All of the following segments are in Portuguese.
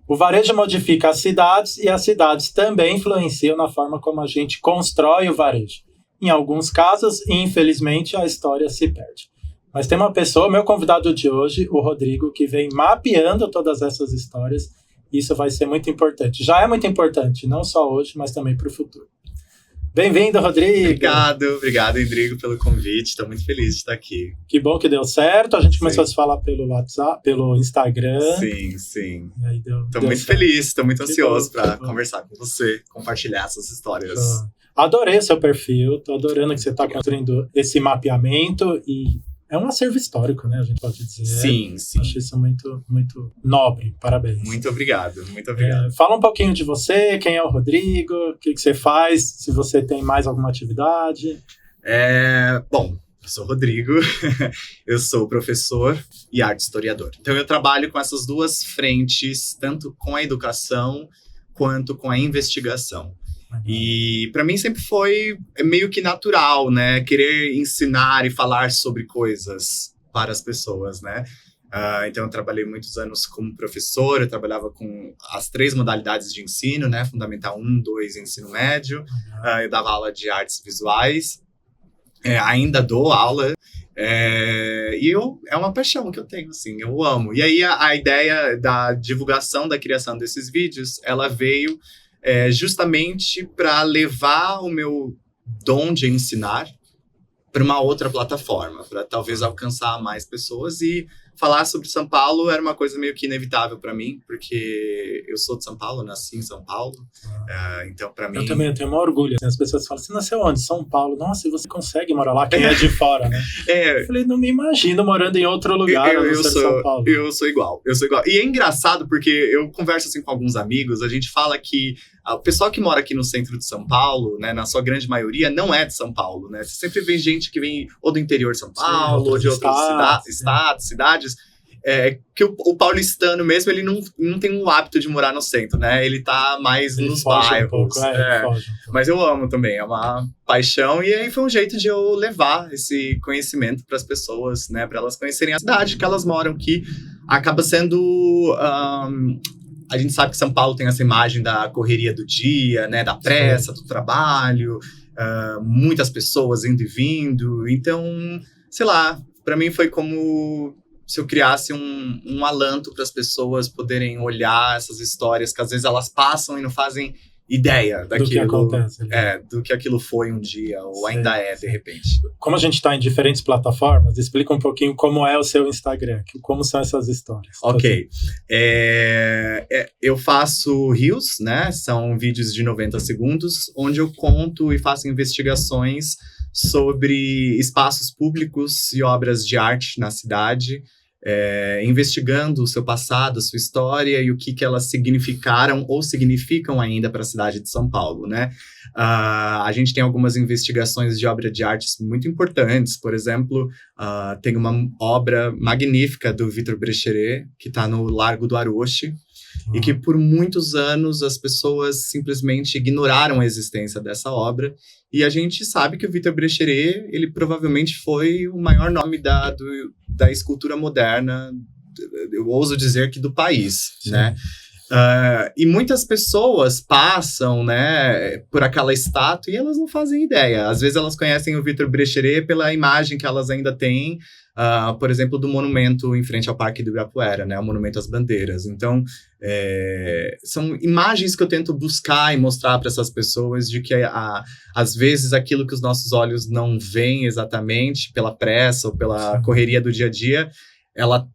O varejo modifica as cidades e as cidades também influenciam na forma como a gente constrói o varejo. Em alguns casos, infelizmente, a história se perde. Mas tem uma pessoa, meu convidado de hoje, o Rodrigo, que vem mapeando todas essas histórias. Isso vai ser muito importante. Já é muito importante, não só hoje, mas também para o futuro. Bem-vindo, Rodrigo. Obrigado, Rodrigo, pelo convite. Estou muito feliz de estar aqui. Que bom que deu certo. A gente começou a se falar pelo WhatsApp, pelo Instagram. Sim. Estou muito feliz, estou muito ansioso para conversar com você, compartilhar essas histórias. Adorei o seu perfil, estou adorando que você está construindo esse mapeamento e é um acervo histórico, né? A gente pode dizer. Sim. Acho isso muito, muito nobre. Parabéns. Muito obrigado. Fala um pouquinho de você, quem é o Rodrigo, o que você faz, se você tem mais alguma atividade. Bom, eu sou o Rodrigo, eu sou professor e arte historiador. Então eu trabalho com essas duas frentes, tanto com a educação quanto com a investigação. E para mim sempre foi meio que natural, né? Querer ensinar e falar sobre coisas para as pessoas, né? Então eu trabalhei muitos anos como professor, eu trabalhava com as 3 modalidades de ensino, né? Fundamental 1, 2 e ensino médio. Eu dava aula de artes visuais, ainda dou aula. E é uma paixão que eu tenho, assim, eu amo. E aí a ideia da divulgação, da criação desses vídeos, ela veio justamente para levar o meu dom de ensinar para uma outra plataforma, para talvez alcançar mais pessoas. E falar sobre São Paulo era uma coisa meio que inevitável para mim, porque eu sou de São Paulo, nasci em São Paulo. Então, para mim... Eu também tenho um orgulho. As pessoas falam, você nasceu onde? São Paulo. Nossa, e você consegue morar lá? Quem é de fora, né? Eu falei, não me imagino morando em outro lugar, São Paulo. Eu sou igual. E é engraçado porque eu converso assim com alguns amigos, a gente fala que o pessoal que mora aqui no centro de São Paulo, né, na sua grande maioria, não é de São Paulo, né? Você sempre vê gente que vem ou do interior de São Paulo, ou de outros estados, cidades. Que o paulistano mesmo, ele não tem o hábito de morar no centro, né? Ele tá mais nos bairros. Mas eu amo também, é uma paixão. E aí foi um jeito de eu levar esse conhecimento para as pessoas, né? Para elas conhecerem a cidade que elas moram, que acaba sendo... A gente sabe que São Paulo tem essa imagem da correria do dia, né? Da pressa, do trabalho, muitas pessoas indo e vindo. Então, sei lá, para mim foi como se eu criasse um alanto para as pessoas poderem olhar essas histórias que às vezes elas passam e não fazem ideia daquilo, do que acontece, do que aquilo foi um dia ou ainda de repente. Como a gente está em diferentes plataformas, explica um pouquinho como é o seu Instagram, como são essas histórias. Ok. Eu faço Reels, né? São vídeos de 90 segundos, onde eu conto e faço investigações sobre espaços públicos e obras de arte na cidade, investigando o seu passado, a sua história e o que elas significaram ou significam ainda para a cidade de São Paulo, né? A gente tem algumas investigações de obra de artes muito importantes. Por exemplo, tem uma obra magnífica do Vitor Brecheret, que está no Largo do Aroche, e que por muitos anos as pessoas simplesmente ignoraram a existência dessa obra. E a gente sabe que o Vitor Brecheret, ele provavelmente foi o maior nome da escultura moderna, eu ouso dizer que do país, né? E muitas pessoas passam, né, por aquela estátua e elas não fazem ideia. Às vezes elas conhecem o Vitor Brecheret pela imagem que elas ainda têm, por exemplo, do monumento em frente ao Parque do Ibirapuera, né, o Monumento às Bandeiras. Então, são imagens que eu tento buscar e mostrar para essas pessoas de que, às vezes, aquilo que os nossos olhos não veem exatamente pela pressa ou pela correria do dia a dia, ela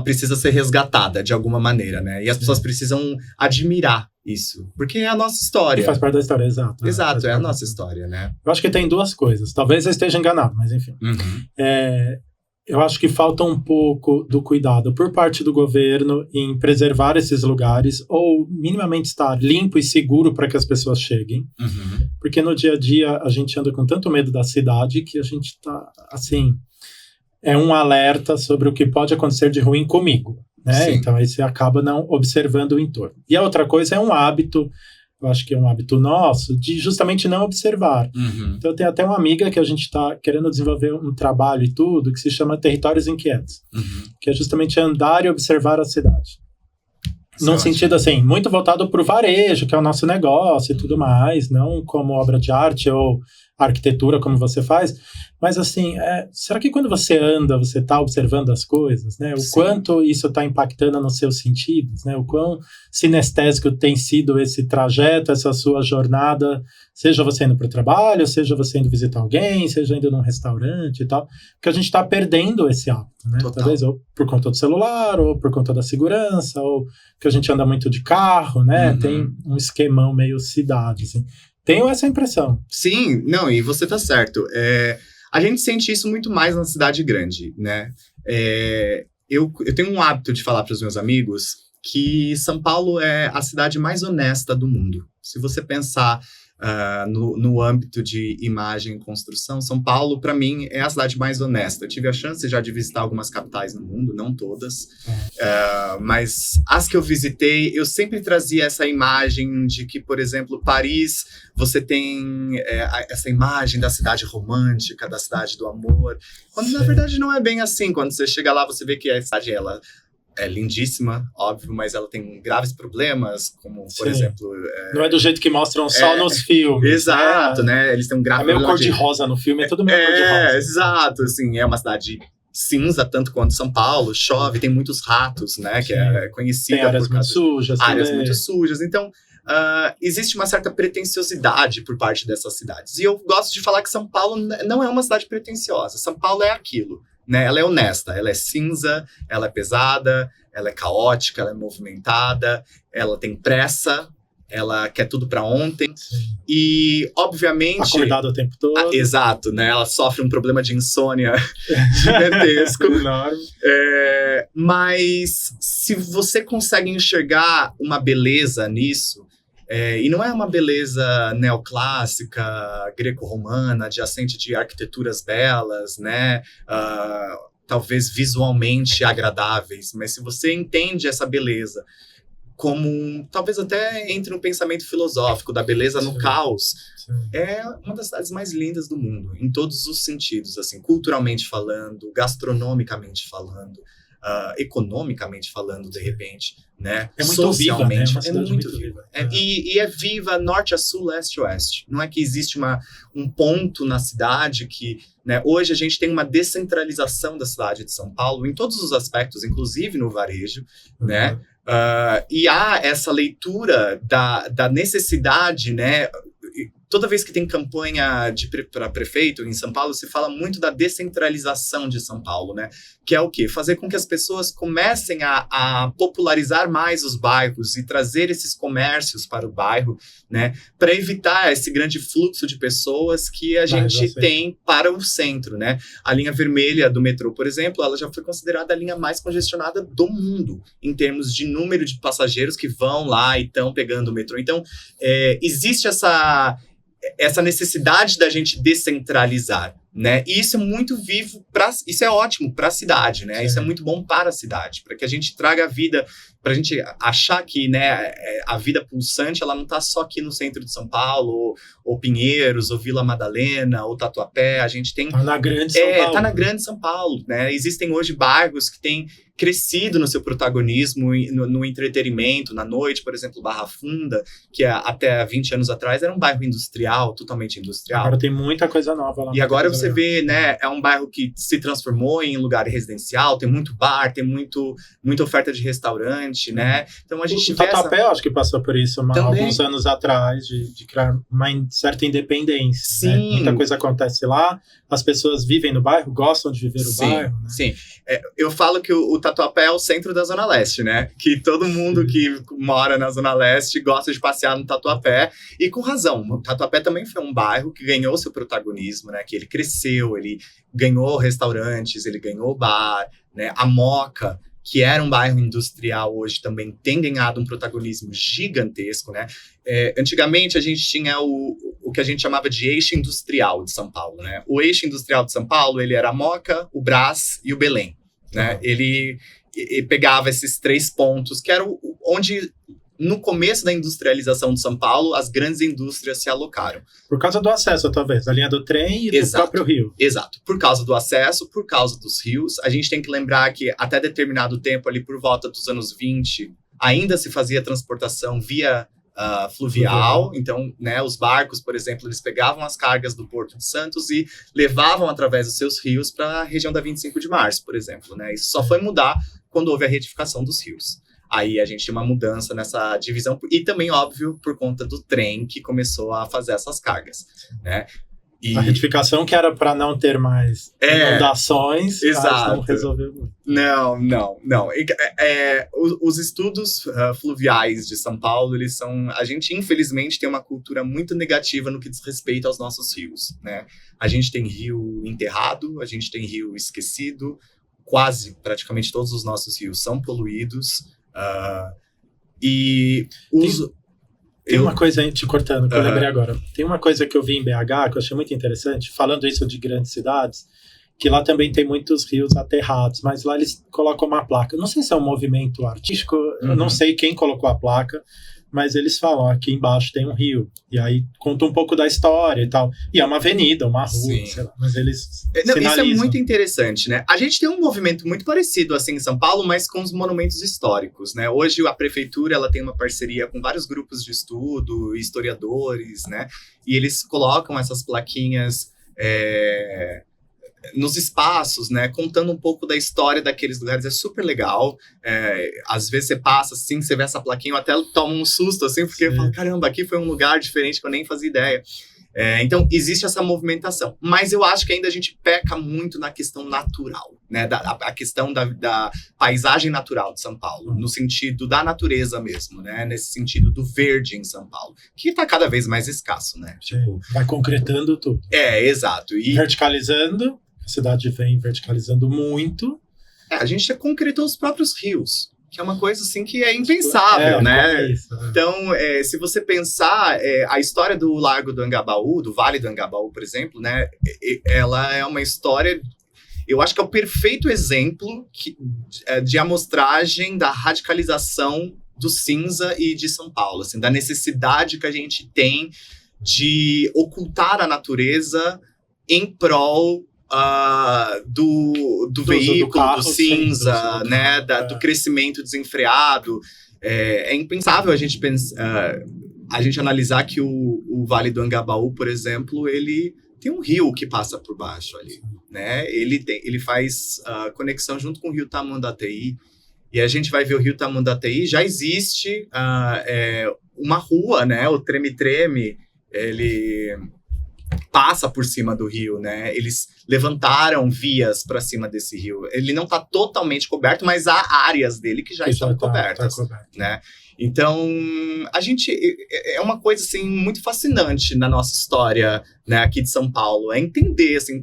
precisa ser resgatada de alguma maneira, né? E as pessoas precisam admirar isso, porque é a nossa história. E faz parte da história, exato. Exato, é a nossa história, né? Eu acho que tem duas coisas. Talvez eu esteja enganado, mas enfim. Eu acho que falta um pouco do cuidado por parte do governo em preservar esses lugares ou minimamente estar limpo e seguro para que as pessoas cheguem. Porque no dia a dia a gente anda com tanto medo da cidade que a gente está, assim... É um alerta sobre o que pode acontecer de ruim comigo, né? Então aí você acaba não observando o entorno. E a outra coisa é um hábito eu acho que é um hábito nosso, de justamente não observar. Então, eu tenho até uma amiga que a gente está querendo desenvolver um trabalho e tudo, que se chama Territórios Inquietos, que é justamente andar e observar a cidade. Num sentido, assim, muito voltado para o varejo, que é o nosso negócio e tudo mais, não como obra de arte ou arquitetura, como você faz, mas, assim, será que quando você anda, você está observando as coisas, né? O quanto isso está impactando nos seus sentidos, né? O quão sinestésico tem sido esse trajeto, essa sua jornada, seja você indo para o trabalho, seja você indo visitar alguém, seja indo num restaurante e tal, porque a gente está perdendo esse hábito, né? Talvez ou por conta do celular, ou por conta da segurança, ou que a gente anda muito de carro, né? Tem um esquemão meio cidade, assim. Tenho essa impressão. Sim, não, e você tá certo. A gente sente isso muito mais na cidade grande, né? Eu tenho um hábito de falar para os meus amigos que São Paulo é a cidade mais honesta do mundo. Se você pensar no âmbito de imagem e construção, São Paulo, para mim, é a cidade mais honesta. Eu tive a chance já de visitar algumas capitais no mundo, não todas, mas as que eu visitei, eu sempre trazia essa imagem de que, por exemplo, Paris, você tem essa imagem da cidade romântica, da cidade do amor, quando na verdade não é bem assim. Quando você chega lá, você vê que a cidade, ela é lindíssima, óbvio, mas ela tem graves problemas, como, por exemplo... não é do jeito que mostram só nos filmes. Exato, né? Eles têm um grave... É meio cor-de-rosa no filme, é tudo meio cor-de-rosa. Exato, assim, é uma cidade cinza, tanto quanto São Paulo, chove, tem muitos ratos, né? Que é conhecida tem áreas muito sujas. Áreas muito sujas, então... existe uma certa pretensiosidade por parte dessas cidades. E eu gosto de falar que São Paulo não é uma cidade pretensiosa. São Paulo é aquilo. Né? Ela é honesta, ela é cinza, ela é pesada, ela é caótica, ela é movimentada, ela tem pressa, ela quer tudo para ontem. E, obviamente... acordada o tempo todo. Exato, né? Ela sofre um problema de insônia gigantesco. Enorme. Mas se você consegue enxergar uma beleza nisso, e não é uma beleza neoclássica, greco-romana, adjacente de arquiteturas belas, né? Talvez visualmente agradáveis, mas se você entende essa beleza como, talvez até entre um pensamento filosófico da beleza no caos, é uma das cidades mais lindas do mundo, em todos os sentidos, assim, culturalmente falando, gastronomicamente falando, economicamente falando, de repente, né? É muito socialmente, viva, né? É muito viva. E é viva norte a sul, leste a oeste. Não é que existe um ponto na cidade que, né? Hoje a gente tem uma descentralização da cidade de São Paulo em todos os aspectos, inclusive no varejo, né? E há essa leitura da necessidade, né? Toda vez que tem campanha para prefeito em São Paulo, se fala muito da descentralização de São Paulo, né? Que é o quê? Fazer com que as pessoas comecem a popularizar mais os bairros e trazer esses comércios para o bairro, né? Para evitar esse grande fluxo de pessoas que a gente tem para o centro, né? A linha vermelha do metrô, por exemplo, ela já foi considerada a linha mais congestionada do mundo, em termos de número de passageiros que vão lá e estão pegando o metrô. Então, existe essa necessidade da gente descentralizar, né? E isso é muito vivo, isso é ótimo para a cidade, né? Isso é muito bom para a cidade, para que a gente traga a vida, para a gente achar que, né, a vida pulsante, ela não está só aqui no centro de São Paulo, ou Pinheiros, ou Vila Madalena, ou Tatuapé, a gente tem... Tá na grande São Paulo. Tá na grande São Paulo, né? Existem hoje bairros que têm crescido no seu protagonismo, no entretenimento, na noite, por exemplo, Barra Funda, que até 20 anos atrás era um bairro industrial, totalmente industrial. Agora tem muita coisa nova lá. E agora você vê, né, é um bairro que se transformou em lugar residencial, tem muito bar, tem muita oferta de restaurante, né? Então a gente vê Tatuapé, acho que passou por isso alguns anos atrás, de criar uma certa independência. Sim. Né? Muita coisa acontece lá, as pessoas vivem no bairro, gostam de viver no bairro. Né? Sim, eu falo que o Tatuapé é o centro da Zona Leste, né? Que todo mundo que mora na Zona Leste gosta de passear no Tatuapé, e com razão. O Tatuapé também foi um bairro que ganhou seu protagonismo, né? Que ele cresceu, ele ganhou restaurantes, ele ganhou bar, né? A Moca, que era um bairro industrial, hoje também tem ganhado um protagonismo gigantesco, né? Antigamente a gente tinha o que a gente chamava de eixo industrial de São Paulo, né? O eixo industrial de São Paulo, ele era a Moca, o Brás e o Belém, né? Ele pegava esses 3 pontos, que eram onde no começo da industrialização de São Paulo, as grandes indústrias se alocaram. Por causa do acesso, talvez, da linha do trem e do próprio rio. Exato. Por causa do acesso, por causa dos rios. A gente tem que lembrar que até determinado tempo, ali por volta dos anos 20, ainda se fazia transportação via fluvial. Então, né, os barcos, por exemplo, eles pegavam as cargas do Porto de Santos e levavam através dos seus rios para a região da 25 de março, por exemplo. Né? Isso só foi mudar quando houve a retificação dos rios. Aí a gente tinha uma mudança nessa divisão, e também, óbvio, por conta do trem que começou a fazer essas cargas, né? A retificação que era para não ter mais inundações, exato. Não resolveu muito. Não. Os estudos fluviais de São Paulo, a gente infelizmente tem uma cultura muito negativa no que diz respeito aos nossos rios, né? A gente tem rio enterrado, a gente tem rio esquecido, praticamente todos os nossos rios são poluídos. Tem uma coisa, te cortando, que eu lembrei agora. Tem uma coisa que eu vi em BH, que eu achei muito interessante, falando isso de grandes cidades, que lá também tem muitos rios aterrados, mas lá eles colocam uma placa. Não sei se é um movimento artístico, eu não sei quem colocou a placa, mas eles falam, aqui embaixo tem um rio. E aí conta um pouco da história e tal. E é uma avenida, uma rua, sei lá, mas eles sinalizam. Isso é muito interessante, né? A gente tem um movimento muito parecido assim em São Paulo, mas com os monumentos históricos, né? Hoje a prefeitura ela tem uma parceria com vários grupos de estudo, historiadores, né? E eles colocam essas plaquinhas nos espaços, né, contando um pouco da história daqueles lugares. É super legal. Às vezes você passa assim, você vê essa plaquinha, eu até toma um susto, assim, porque eu falo, caramba, aqui foi um lugar diferente que eu nem fazia ideia. Então, existe essa movimentação. Mas eu acho que ainda a gente peca muito na questão natural, né, a questão da paisagem natural de São Paulo, no sentido da natureza mesmo, né, nesse sentido do verde em São Paulo, que está cada vez mais escasso, né? Tipo, vai concretando tudo. Exato. E verticalizando. A cidade vem verticalizando muito. A gente já concretou os próprios rios, que é uma coisa assim que é impensável, né? Isso, né? Então, se você pensar a história do Largo do Anhangabaú, do Vale do Anhangabaú, por exemplo, né? Ela é uma história, eu acho que é o perfeito exemplo de amostragem da radicalização do cinza e de São Paulo, assim, da necessidade que a gente tem de ocultar a natureza em prol do veículo, do cinza, né, do crescimento desenfreado. É impensável a gente analisar que o Vale do Anhangabaú, por exemplo, ele tem um rio que passa por baixo ali, né? Ele faz conexão junto com o rio Tamanduateí, e a gente vai ver o rio Tamanduateí, já existe uma rua, né, o Treme-Treme, ele passa por cima do rio, né? Eles levantaram vias para cima desse rio. Ele não está totalmente coberto, mas há áreas dele que já estão cobertas, né? Então, a gente é uma coisa assim muito fascinante na nossa história, né, aqui de São Paulo, é entender assim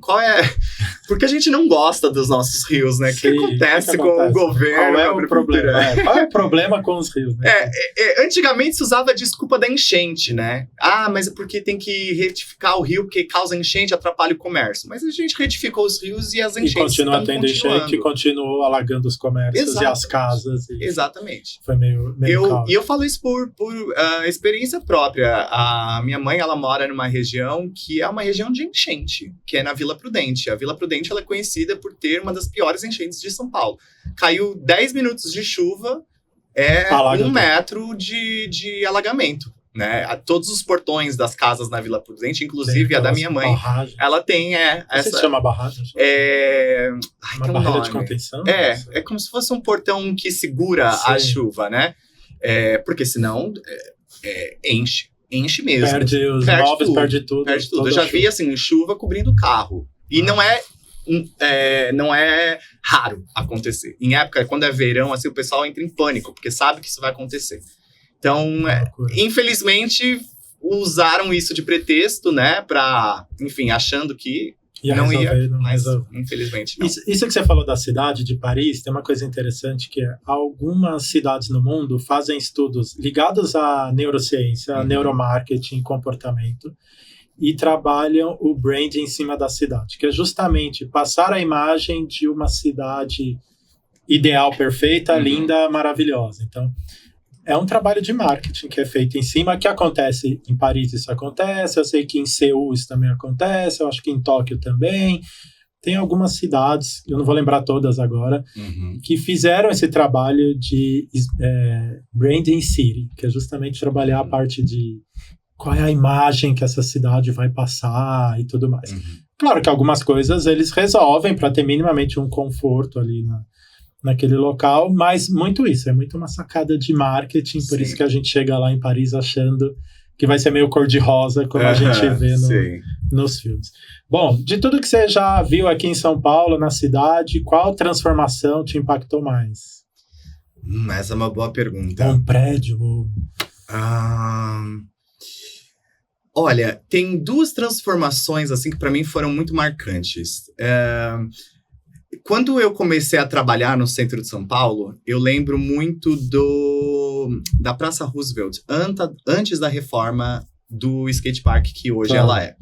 porque a gente não gosta dos nossos rios, né? O que acontece com o governo? Qual é o problema? Qual é o problema com os rios? Né? Antigamente se usava a desculpa da enchente, né? Mas é porque tem que retificar o rio porque causa enchente, atrapalha o comércio. Mas a gente retificou os rios e as enchentes continua tendo enchente, continuou alagando os comércios e as casas. Exatamente. Foi meio E eu falo isso por experiência própria. A minha mãe, ela mora numa região que é uma região de enchente, que é na Vila Prudente. A Vila Prudente ela é conhecida por ter uma das piores enchentes de São Paulo. Caiu 10 minutos de chuva, 1 metro de alagamento, né? Todos os portões das casas na Vila Prudente, inclusive a da minha mãe, ela tem essa... Você chama barragem? Uma barreira de contenção? É como se fosse um portão que segura a chuva, né? Porque senão enche mesmo. Perde os móveis, perde tudo. Eu já vi assim, chuva cobrindo o carro. E não é raro acontecer. Em época, quando é verão, assim, o pessoal entra em pânico, porque sabe que isso vai acontecer. Então, infelizmente, usaram isso de pretexto, né? Enfim, achando que não ia, mas infelizmente não. Isso que você falou da cidade de Paris, tem uma coisa interessante que algumas cidades no mundo fazem estudos ligados à neurociência, neuromarketing, comportamento, e trabalham o brand em cima da cidade, que é justamente passar a imagem de uma cidade ideal, perfeita, linda, maravilhosa. Então, é um trabalho de marketing que é feito em cima, que acontece em Paris, isso acontece, eu sei que em Seul isso também acontece, eu acho que em Tóquio também. Tem algumas cidades, eu não vou lembrar todas agora, que fizeram esse trabalho de Branding City, que é justamente trabalhar a parte de qual é a imagem que essa cidade vai passar e tudo mais. Claro que algumas coisas eles resolvem para ter minimamente um conforto ali naquele local, mas muito isso, é muito uma sacada de marketing, por isso que a gente chega lá em Paris achando que vai ser meio cor-de-rosa, como a gente vê nos filmes. Bom, de tudo que você já viu aqui em São Paulo, na cidade, qual transformação te impactou mais? Essa é uma boa pergunta. Um prédio? Olha, tem duas transformações assim que para mim foram muito marcantes. Quando eu comecei a trabalhar no centro de São Paulo, eu lembro muito da Praça Roosevelt, antes da reforma do skatepark que hoje ela é.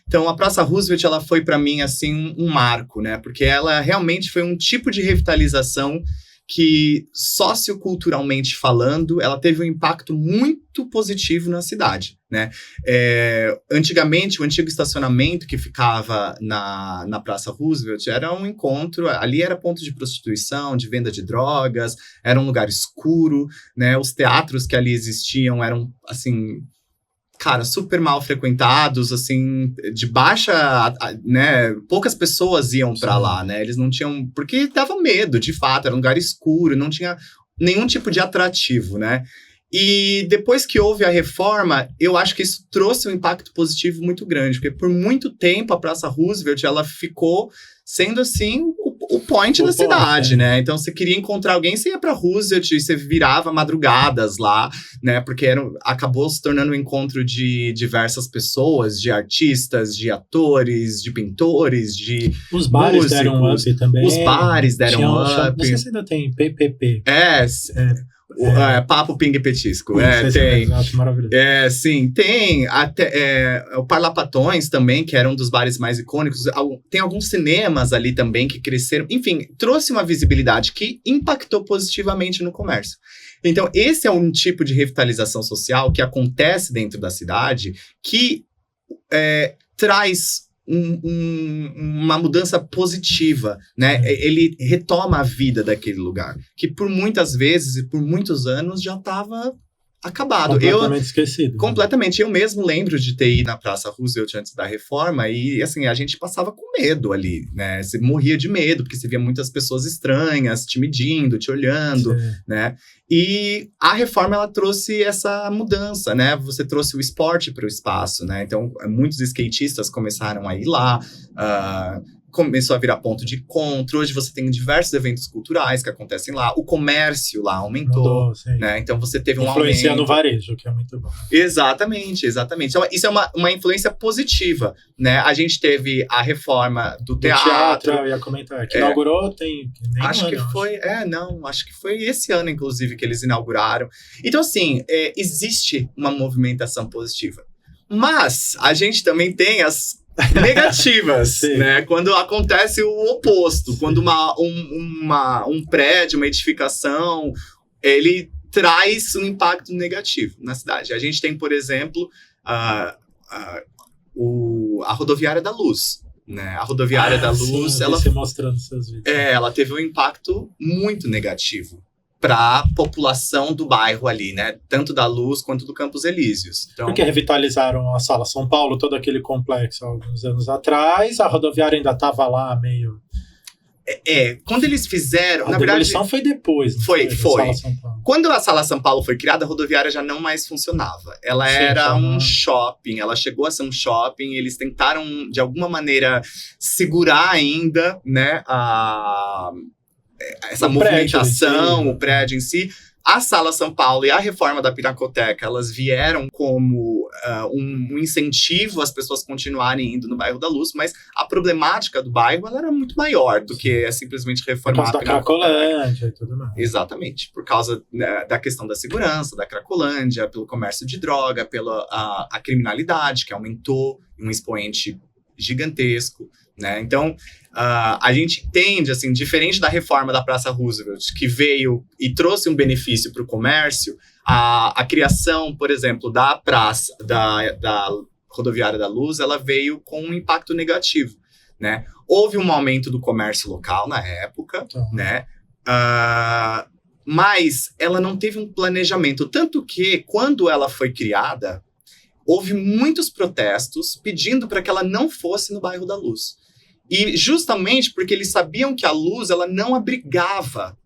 Então, a Praça Roosevelt, ela foi para mim, assim, um marco, né? Porque ela realmente foi um tipo de revitalização que, socioculturalmente falando, ela teve um impacto muito positivo na cidade, né? Antigamente, o antigo estacionamento que ficava na Praça Roosevelt era um encontro, ali era ponto de prostituição, de venda de drogas, era um lugar escuro, né? Os teatros que ali existiam eram, assim, cara, super mal frequentados, assim, de baixa, né, poucas pessoas iam pra lá, né, eles não tinham, porque dava medo, de fato, era um lugar escuro, não tinha nenhum tipo de atrativo, né, e depois que houve a reforma, eu acho que isso trouxe um impacto positivo muito grande, porque por muito tempo a Praça Roosevelt, ela ficou sendo, assim, o point da cidade, né? Então, você queria encontrar alguém, você ia pra Roosevelt e você virava madrugadas lá, né? Porque acabou se tornando um encontro de diversas pessoas, de artistas, de atores, de pintores, de Os bares músicos, deram um up também. Os bares deram um up. Não sei se ainda tem PPP. Papo, Pingue e Petisco. Tem. Acho maravilhoso. Sim, tem. Até o Parlapatões também, que era um dos bares mais icônicos. Tem alguns cinemas ali também que cresceram. Enfim, trouxe uma visibilidade que impactou positivamente no comércio. Então, esse é um tipo de revitalização social que acontece dentro da cidade que traz uma mudança positiva, né? Ele retoma a vida daquele lugar, que por muitas vezes e por muitos anos já estava acabado. Completamente esquecido. Completamente. Eu mesmo lembro de ter ido na Praça Roosevelt antes da reforma e, assim, a gente passava com medo ali, né? Você morria de medo, porque você via muitas pessoas estranhas te medindo, te olhando, né? E a reforma, ela trouxe essa mudança, né? Você trouxe o esporte para o espaço, né? Então, muitos skatistas começaram a ir lá, começou a virar ponto de encontro. Hoje você tem diversos eventos culturais que acontecem lá. O comércio lá aumentou, né? Então você teve um aumento. Influencia no varejo, que é muito bom. Exatamente. Então, isso é uma influência positiva, né? A gente teve a reforma do teatro. Eu ia comentar. Que inaugurou tem nem acho que foi... acho que foi esse ano, inclusive, que eles inauguraram. Então, assim, existe uma movimentação positiva. Mas a gente também tem as negativas, né? Quando acontece o oposto, quando um prédio, uma edificação, ele traz um impacto negativo na cidade. A gente tem, por exemplo, a Rodoviária da Luz, né? A Rodoviária da Luz, ela mostrando seus vídeos. Ela teve um impacto muito negativo para a população do bairro ali, né? Tanto da Luz quanto do Campos Elíseos. Então, porque revitalizaram a Sala São Paulo, todo aquele complexo, alguns anos atrás. A rodoviária ainda estava lá meio... quando eles fizeram... A demolição foi depois. Foi. Quando a Sala São Paulo foi criada, a rodoviária já não mais funcionava. Ela era um shopping, ela chegou a ser um shopping, eles tentaram, de alguma maneira, segurar ainda, né, essa movimentação, o prédio em si. A Sala São Paulo e a reforma da Pinacoteca, elas vieram como um incentivo às pessoas continuarem indo no bairro da Luz, mas a problemática do bairro ela era muito maior do que simplesmente reformar a Pinacoteca. Por causa da Cracolândia e tudo mais. Exatamente, por causa da questão da segurança, da Cracolândia, pelo comércio de droga, pela a criminalidade, que aumentou em um expoente gigantesco, né? Então, a gente entende, assim, diferente da reforma da Praça Roosevelt, que veio e trouxe um benefício para o comércio, a criação, por exemplo, da praça, da Rodoviária da Luz, ela veio com um impacto negativo, né? Houve um aumento do comércio local na época, né? Mas ela não teve um planejamento, tanto que, quando ela foi criada, houve muitos protestos pedindo para que ela não fosse no bairro da Luz. E justamente porque eles sabiam que a Luz ela não abrigava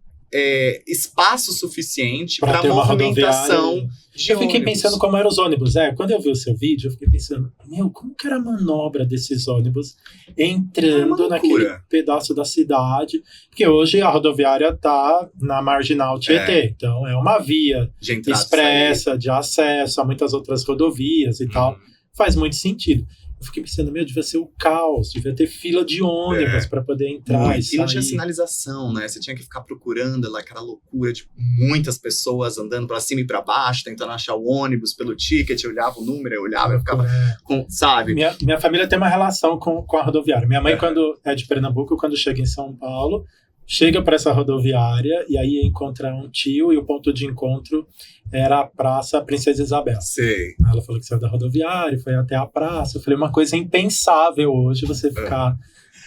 espaço suficiente para movimentação de Eu fiquei ônibus. pensando como eram os ônibus. Quando eu vi o seu vídeo, eu fiquei pensando, como que era a manobra desses ônibus entrando naquele pedaço da cidade? Porque hoje a rodoviária está na Marginal Tietê, então é uma via expressa de acesso a muitas outras rodovias e tal. Faz muito sentido. Eu fiquei pensando, devia ser o caos, devia ter fila de ônibus para poder entrar e sair. E não tinha sinalização, né? Você tinha que ficar procurando lá, aquela loucura de muitas pessoas andando para cima e para baixo, tentando achar o ônibus pelo ticket, eu olhava o número, eu ficava com, sabe? Minha família tem uma relação com a rodoviária. Minha mãe, quando é de Pernambuco, quando chega em São Paulo, chega para essa rodoviária e aí encontra um tio, e o ponto de encontro era a Praça Princesa Isabel. Sei. Ela falou que saiu da rodoviária, foi até a praça. Eu falei, uma coisa impensável hoje, você ficar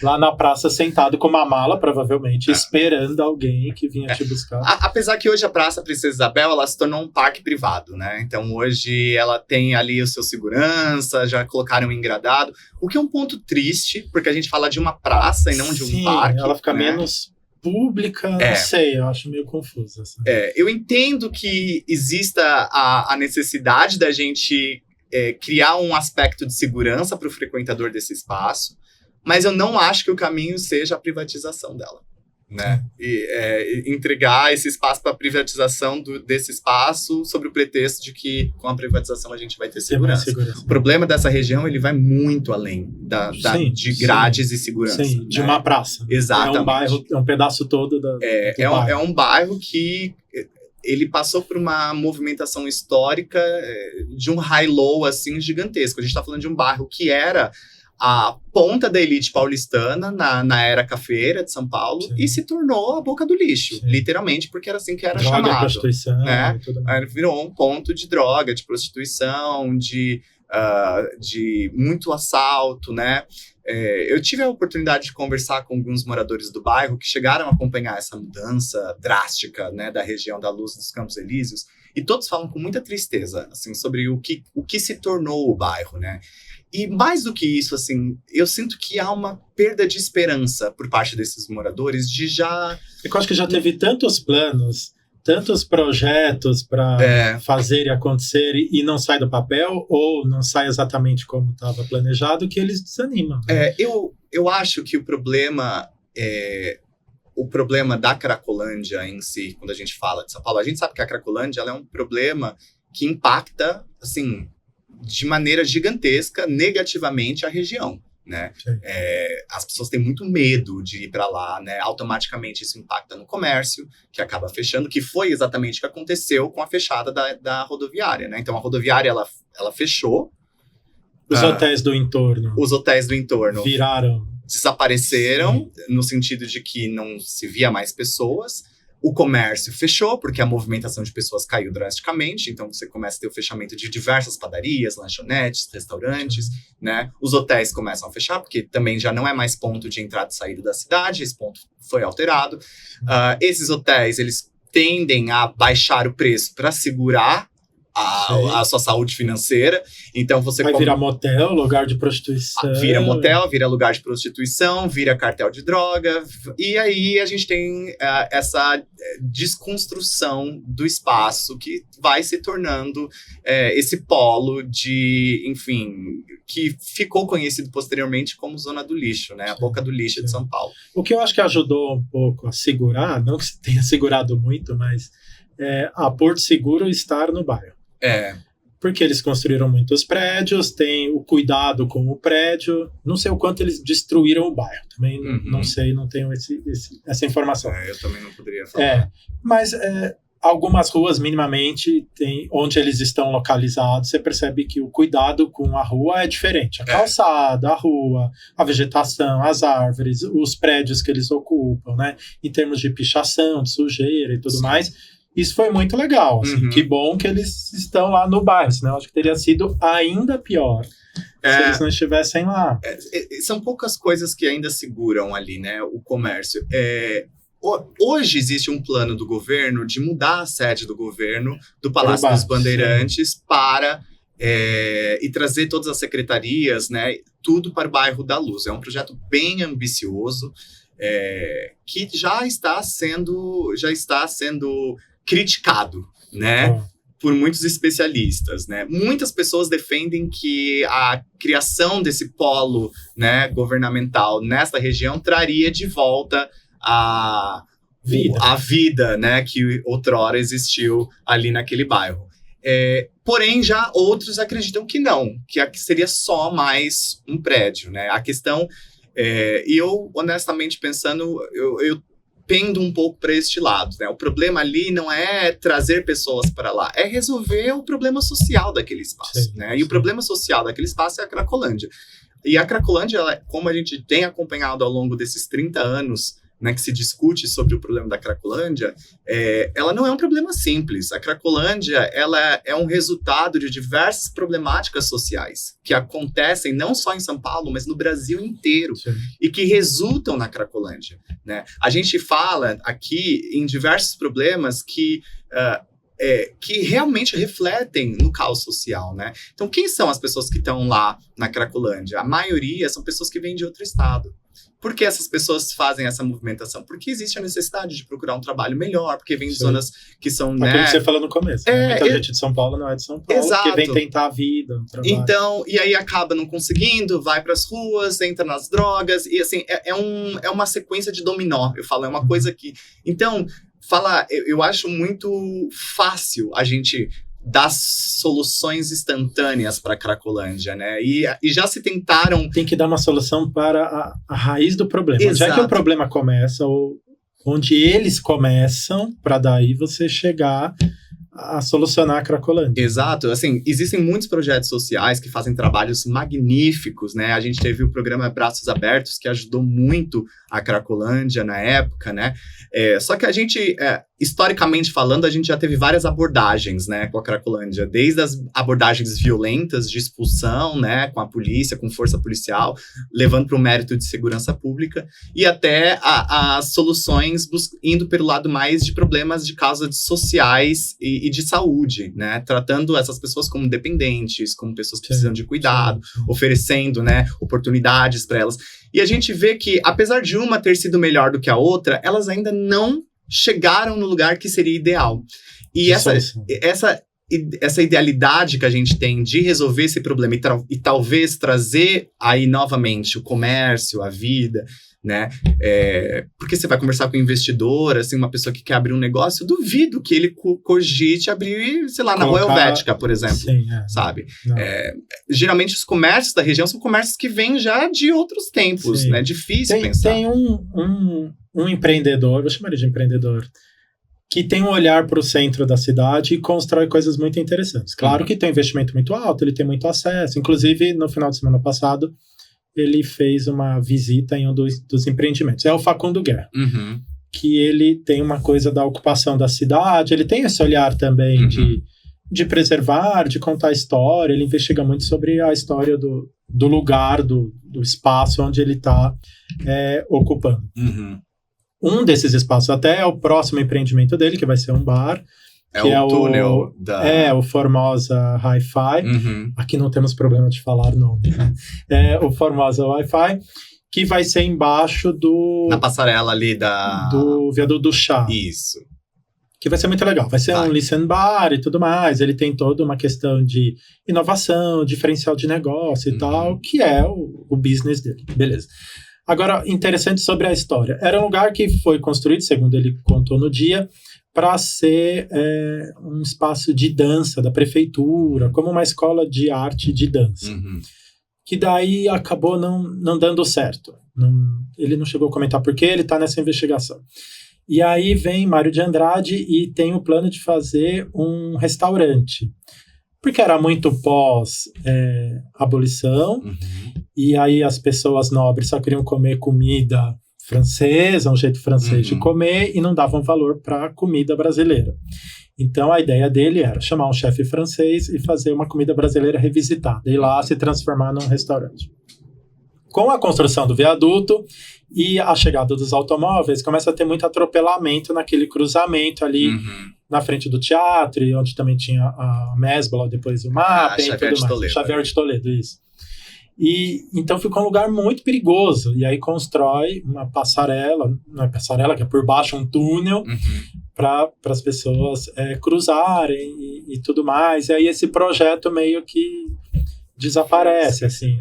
lá na praça sentado com uma mala, provavelmente, esperando alguém que vinha te buscar. Apesar que hoje a Praça Princesa Isabel, ela se tornou um parque privado, né? Então hoje ela tem ali o seu segurança, já colocaram um engradado, o que é um ponto triste, porque a gente fala de uma praça e não de um parque. Ela fica menos pública, não sei, eu acho meio confuso. Assim. Eu entendo que exista a necessidade da gente criar um aspecto de segurança para o frequentador desse espaço, mas eu não acho que o caminho seja a privatização dela, né? E entregar esse espaço para a privatização desse espaço sob o pretexto de que com a privatização a gente vai ter segurança. O problema dessa região, ele vai muito além de grades e segurança. Sim, de uma praça. Exatamente. É um bairro, é um pedaço todo do bairro. É um bairro que ele passou por uma movimentação histórica de um high-low assim, gigantesco. A gente está falando de um bairro que era a ponta da elite paulistana na era cafeira de São Paulo. Sim. E se tornou a boca do lixo, sim, literalmente, porque era assim que era chamado. Prostituição, né? Virou um ponto de droga, de prostituição, de muito assalto, né? Eu tive a oportunidade de conversar com alguns moradores do bairro que chegaram a acompanhar essa mudança drástica, né, da região da Luz dos Campos Elíseos, e todos falam com muita tristeza, assim, sobre o que se tornou o bairro, né? E mais do que isso, assim, eu sinto que há uma perda de esperança por parte desses moradores de já... Eu acho que já teve tantos planos, tantos projetos para fazer e acontecer e não sai do papel, ou não sai exatamente como estava planejado, que eles desanimam. Né? Eu acho que o problema da Cracolândia em si, quando a gente fala de São Paulo, a gente sabe que a Cracolândia ela é um problema que impacta, assim, de maneira gigantesca, negativamente a região, né? As pessoas têm muito medo de ir para lá, né? Automaticamente isso impacta no comércio, que acaba fechando, que foi exatamente o que aconteceu com a fechada da rodoviária, né? Então a rodoviária ela fechou. Os hotéis do entorno. Os hotéis do entorno desapareceram, sim, no sentido de que não se via mais pessoas. O comércio fechou, porque a movimentação de pessoas caiu drasticamente, então você começa a ter o fechamento de diversas padarias, lanchonetes, restaurantes, né? Os hotéis começam a fechar, porque também já não é mais ponto de entrada e saída da cidade, esse ponto foi alterado. Esses hotéis, eles tendem a baixar o preço para segurar a sua saúde financeira, então você... Vai virar motel, lugar de prostituição. Vira motel, vira lugar de prostituição, vira cartel de droga, e aí a gente tem essa desconstrução do espaço que vai se tornando esse polo de, enfim, que ficou conhecido posteriormente como Zona do Lixo, né? A boca do lixo de São Paulo. O que eu acho que ajudou um pouco a segurar, não que tenha segurado muito, mas a Porto Seguro estar no bairro. Porque eles construíram muitos prédios, tem o cuidado com o prédio. Não sei o quanto eles destruíram o bairro. Também não sei, não tenho essa informação. Eu também não poderia falar. Mas algumas ruas, minimamente, onde eles estão localizados, você percebe que o cuidado com a rua é diferente. A calçada, a rua, a vegetação, as árvores, os prédios que eles ocupam, né? Em termos de pichação, de sujeira e tudo mais. Isso foi muito legal. Assim, que bom que eles estão lá no bairro, senão eu acho que teria sido ainda pior se eles não estivessem lá. São poucas coisas que ainda seguram ali, né? O comércio. Hoje existe um plano do governo de mudar a sede do governo do Palácio dos Bandeirantes para e trazer todas as secretarias, né, tudo para o bairro da Luz. É um projeto bem ambicioso que já está sendo criticado, né, por muitos especialistas, né? Muitas pessoas defendem que a criação desse polo, né, governamental nesta região traria de volta a vida, né, que outrora existiu ali naquele bairro. Porém, já outros acreditam que não, que seria só mais um prédio, né? A questão, e eu, honestamente pensando, eu pendo um pouco para este lado, né? O problema ali não é trazer pessoas para lá, é resolver o problema social daquele espaço, né? E o problema social daquele espaço é a Cracolândia. E a Cracolândia, como a gente tem acompanhado ao longo desses 30 anos, né, que se discute sobre o problema da Cracolândia, ela não é um problema simples. A Cracolândia, ela é um resultado de diversas problemáticas sociais que acontecem não só em São Paulo, mas no Brasil inteiro. Sim. E que resultam na Cracolândia, né? A gente fala aqui em diversos problemas que realmente refletem no caos social, né? Então, quem são as pessoas que estão lá na Cracolândia? A maioria são pessoas que vêm de outro estado. Por que essas pessoas fazem essa movimentação? Porque existe a necessidade de procurar um trabalho melhor, porque vem de zonas que são, né? Aquilo que você falou no começo. Muita gente de São Paulo não é de São Paulo, exato. Porque vem tentar a vida, o trabalho. Então, e aí acaba não conseguindo, vai para as ruas, entra nas drogas, e assim, é uma sequência de dominó, eu falo, é uma coisa que... Então, eu acho muito fácil a gente dar soluções instantâneas para a Cracolândia, né? E já se tentaram... Tem que dar uma solução para a raiz do problema. Exato. Onde é que o problema começa, ou onde eles começam, para daí você chegar a solucionar a Cracolândia. Exato. Assim, existem muitos projetos sociais que fazem trabalhos magníficos, né? A gente teve o programa Braços Abertos, que ajudou muito a Cracolândia na época, né? Só que a gente, historicamente falando, a gente já teve várias abordagens, né, com a Cracolândia, desde as abordagens violentas de expulsão, né, com a polícia, com força policial, levando para o mérito de segurança pública, e até as soluções indo pelo lado mais de problemas de causas sociais e de saúde, né, tratando essas pessoas como dependentes, como pessoas que precisam de cuidado, oferecendo, né, oportunidades para elas. E a gente vê que, apesar de uma ter sido melhor do que a outra, elas ainda não chegaram no lugar que seria ideal. E essa idealidade que a gente tem de resolver esse problema e talvez trazer aí novamente o comércio, a vida, né? Porque você vai conversar com um investidor, assim, uma pessoa que quer abrir um negócio, eu duvido que ele cogite abrir, sei lá, na Rua Helvética, por exemplo. Sim, sabe? Geralmente os comércios da região são comércios que vêm já de outros tempos, né? Difícil pensar. Tem um empreendedor, vou chamar ele de empreendedor, que tem um olhar para o centro da cidade e constrói coisas muito interessantes. Claro que tem um investimento muito alto, ele tem muito acesso. Inclusive, no final de semana passado, ele fez uma visita em um dos empreendimentos. É o Facundo Guerra, que ele tem uma coisa da ocupação da cidade, ele tem esse olhar também de preservar, de contar a história, ele investiga muito sobre a história do lugar, do espaço onde ele está ocupando. Um desses espaços até é o próximo empreendimento dele, que vai ser um bar. O túnel o Formosa Hi-Fi. Aqui não temos problema de falar nome, né? O Formosa Wi-Fi, que vai ser embaixo na passarela ali do Viaduto do Chá. Isso. Que vai ser muito legal. Vai ser um listen bar e tudo mais. Ele tem toda uma questão de inovação, diferencial de negócio e tal, que é o business dele. Beleza. Agora, interessante sobre a história. Era um lugar que foi construído, segundo ele contou no dia, para ser um espaço de dança da prefeitura, como uma escola de arte de dança. Que daí acabou não dando certo. Ele não chegou a comentar por quê, ele está nessa investigação. E aí vem Mário de Andrade e tem o plano de fazer um restaurante. Porque era muito pós-abolição, e aí as pessoas nobres só queriam comer comida francesa, um jeito francês de comer, e não davam valor para a comida brasileira. Então a ideia dele era chamar um chefe francês e fazer uma comida brasileira revisitada, e lá se transformar num restaurante. Com a construção do viaduto e a chegada dos automóveis, começa a ter muito atropelamento naquele cruzamento ali na frente do teatro, e onde também tinha a Mesbla, depois o MAP, Xavier de Toledo. Xavier de Toledo, isso. E então ficou um lugar muito perigoso, e aí constrói uma passarela, não é passarela, que é por baixo um túnel, para as pessoas cruzarem e tudo mais, e aí esse projeto meio que desaparece, assim,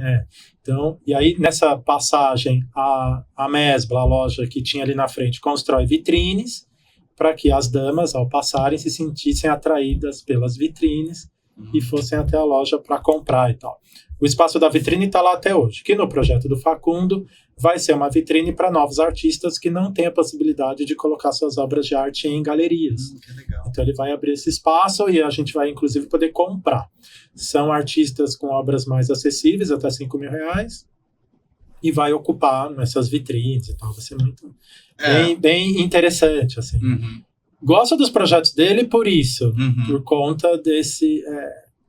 Então, e aí nessa passagem a Mesbla, a loja que tinha ali na frente, constrói vitrines para que as damas, ao passarem, se sentissem atraídas pelas vitrines e fossem até a loja para comprar e tal. O espaço da vitrine está lá até hoje, que no projeto do Facundo vai ser uma vitrine para novos artistas que não têm a possibilidade de colocar suas obras de arte em galerias. Que legal. Então ele vai abrir esse espaço e a gente vai inclusive poder comprar. São artistas com obras mais acessíveis, até R$5.000, e vai ocupar nessas vitrines e tal. Vai ser muito bem interessante, assim. Gosto dos projetos dele por isso, por conta desse...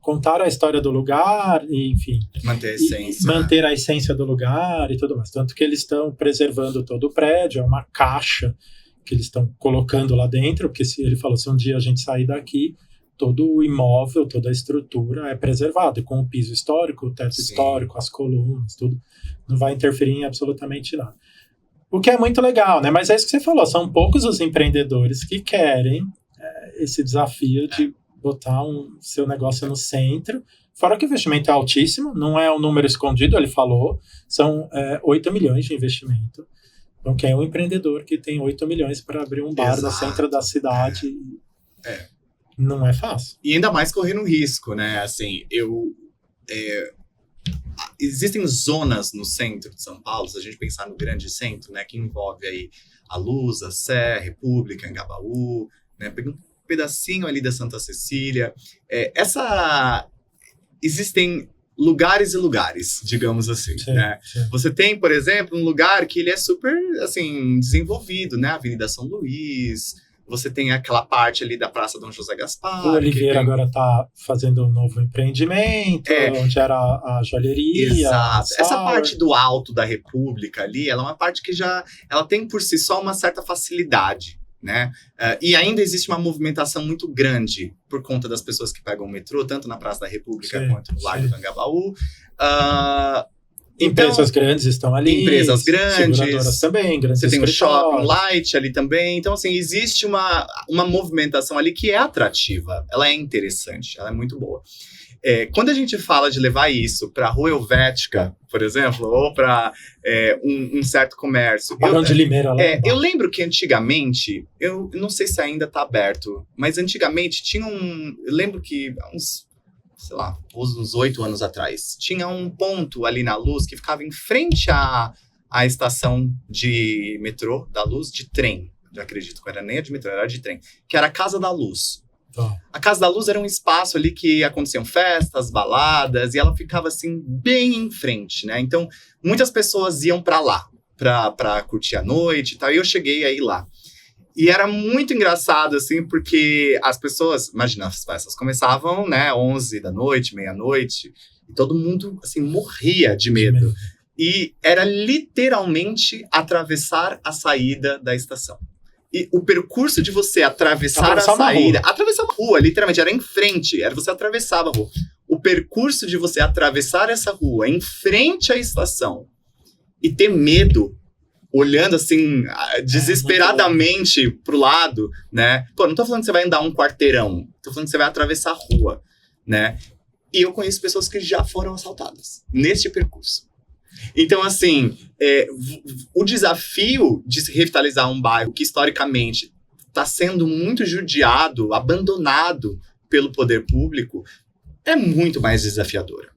contar a história do lugar, e, enfim. Manter a essência. Manter a essência do lugar e tudo mais. Tanto que eles estão preservando todo o prédio, é uma caixa que eles estão colocando lá dentro, porque ele falou, se um dia a gente sair daqui, todo o imóvel, toda a estrutura é preservada, com o piso histórico, o teto histórico, as colunas, tudo. Não vai interferir em absolutamente nada. O que é muito legal, né? Mas é isso que você falou, são poucos os empreendedores que querem esse desafio de botar seu negócio no centro, fora que o investimento é altíssimo, não é um número escondido, ele falou, são 8 milhões de investimento. Então, quem é um empreendedor que tem 8 milhões para abrir um bar no centro da cidade, não é fácil. E ainda mais correndo risco, né? Assim, existem zonas no centro de São Paulo, se a gente pensar no grande centro, né, que envolve aí a Luz, a Sé, República, Anhangabaú, né, pedacinho ali da Santa Cecília. Existem lugares e lugares, digamos assim, né? Você tem, por exemplo, um lugar que ele é super, assim, desenvolvido, né? Avenida São Luís, você tem aquela parte ali da Praça Dom José Gaspar. O Oliveira agora está fazendo um novo empreendimento, onde era a joalheria. Exato. Essa parte do alto da República ali, ela é uma parte que ela tem por si só uma certa facilidade, né? E ainda existe uma movimentação muito grande por conta das pessoas que pegam o metrô, tanto na Praça da República quanto no Largo do Anhangabaú. Empresas grandes estão ali. Empresas grandes. Seguradoras também, grandes Você tem um shopping light ali também. Então, assim, existe uma movimentação ali que é atrativa. Ela é interessante, ela é muito boa. Quando a gente fala de levar isso para a Rua Helvética, por exemplo, ou para um certo comércio... Barão de Limeira lá. Eu lembro que antigamente, eu não sei se ainda está aberto, mas antigamente tinha eu lembro que uns 8 anos atrás, tinha um ponto ali na Luz que ficava em frente à estação de metrô da Luz, de trem, eu acredito que não era nem a de metrô, era de trem, que era a Casa da Luz. A Casa da Luz era um espaço ali que aconteciam festas, baladas, e ela ficava assim bem em frente, né? Então, muitas pessoas iam para lá, para curtir a noite e tal, e eu cheguei aí lá. E era muito engraçado, assim, porque as pessoas, imagina, as festas começavam, né, 11 da noite, meia-noite, e todo mundo, assim, morria de medo. E era literalmente atravessar a saída da estação. E o percurso de você atravessar a saída... Atravessar uma rua, literalmente, era em frente. Você atravessava a rua. O percurso de você atravessar essa rua em frente à estação e ter medo, olhando assim, desesperadamente pro lado, né? Pô, não tô falando que você vai andar um quarteirão. Tô falando que você vai atravessar a rua, né? E eu conheço pessoas que já foram assaltadas neste percurso. Então, assim, o desafio de se revitalizar um bairro que, historicamente, está sendo muito judiado, abandonado pelo poder público, é muito mais desafiadora.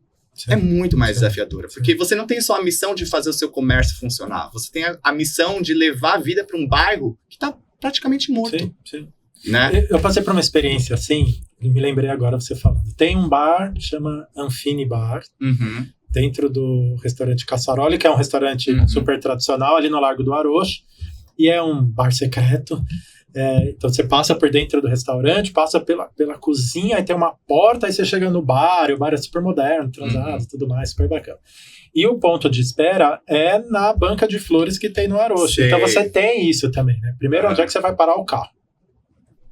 É muito mais desafiadora. Porque você não tem só a missão de fazer o seu comércio funcionar. Você tem a missão de levar a vida para um bairro que está praticamente morto. Sim, sim. Né? Eu passei por uma experiência assim, me lembrei agora você falando. Tem um bar que chama Anfini Bar, dentro do restaurante Cassaroli, que é um restaurante super tradicional ali no Largo do Arocho, e é um bar secreto. Então você passa por dentro do restaurante, passa pela cozinha, aí tem uma porta, aí você chega no bar, e o bar é super moderno, transado, tudo mais, super bacana. E o ponto de espera é na banca de flores que tem no Arocho. Então você tem isso também, né? Primeiro, onde é que você vai parar o carro?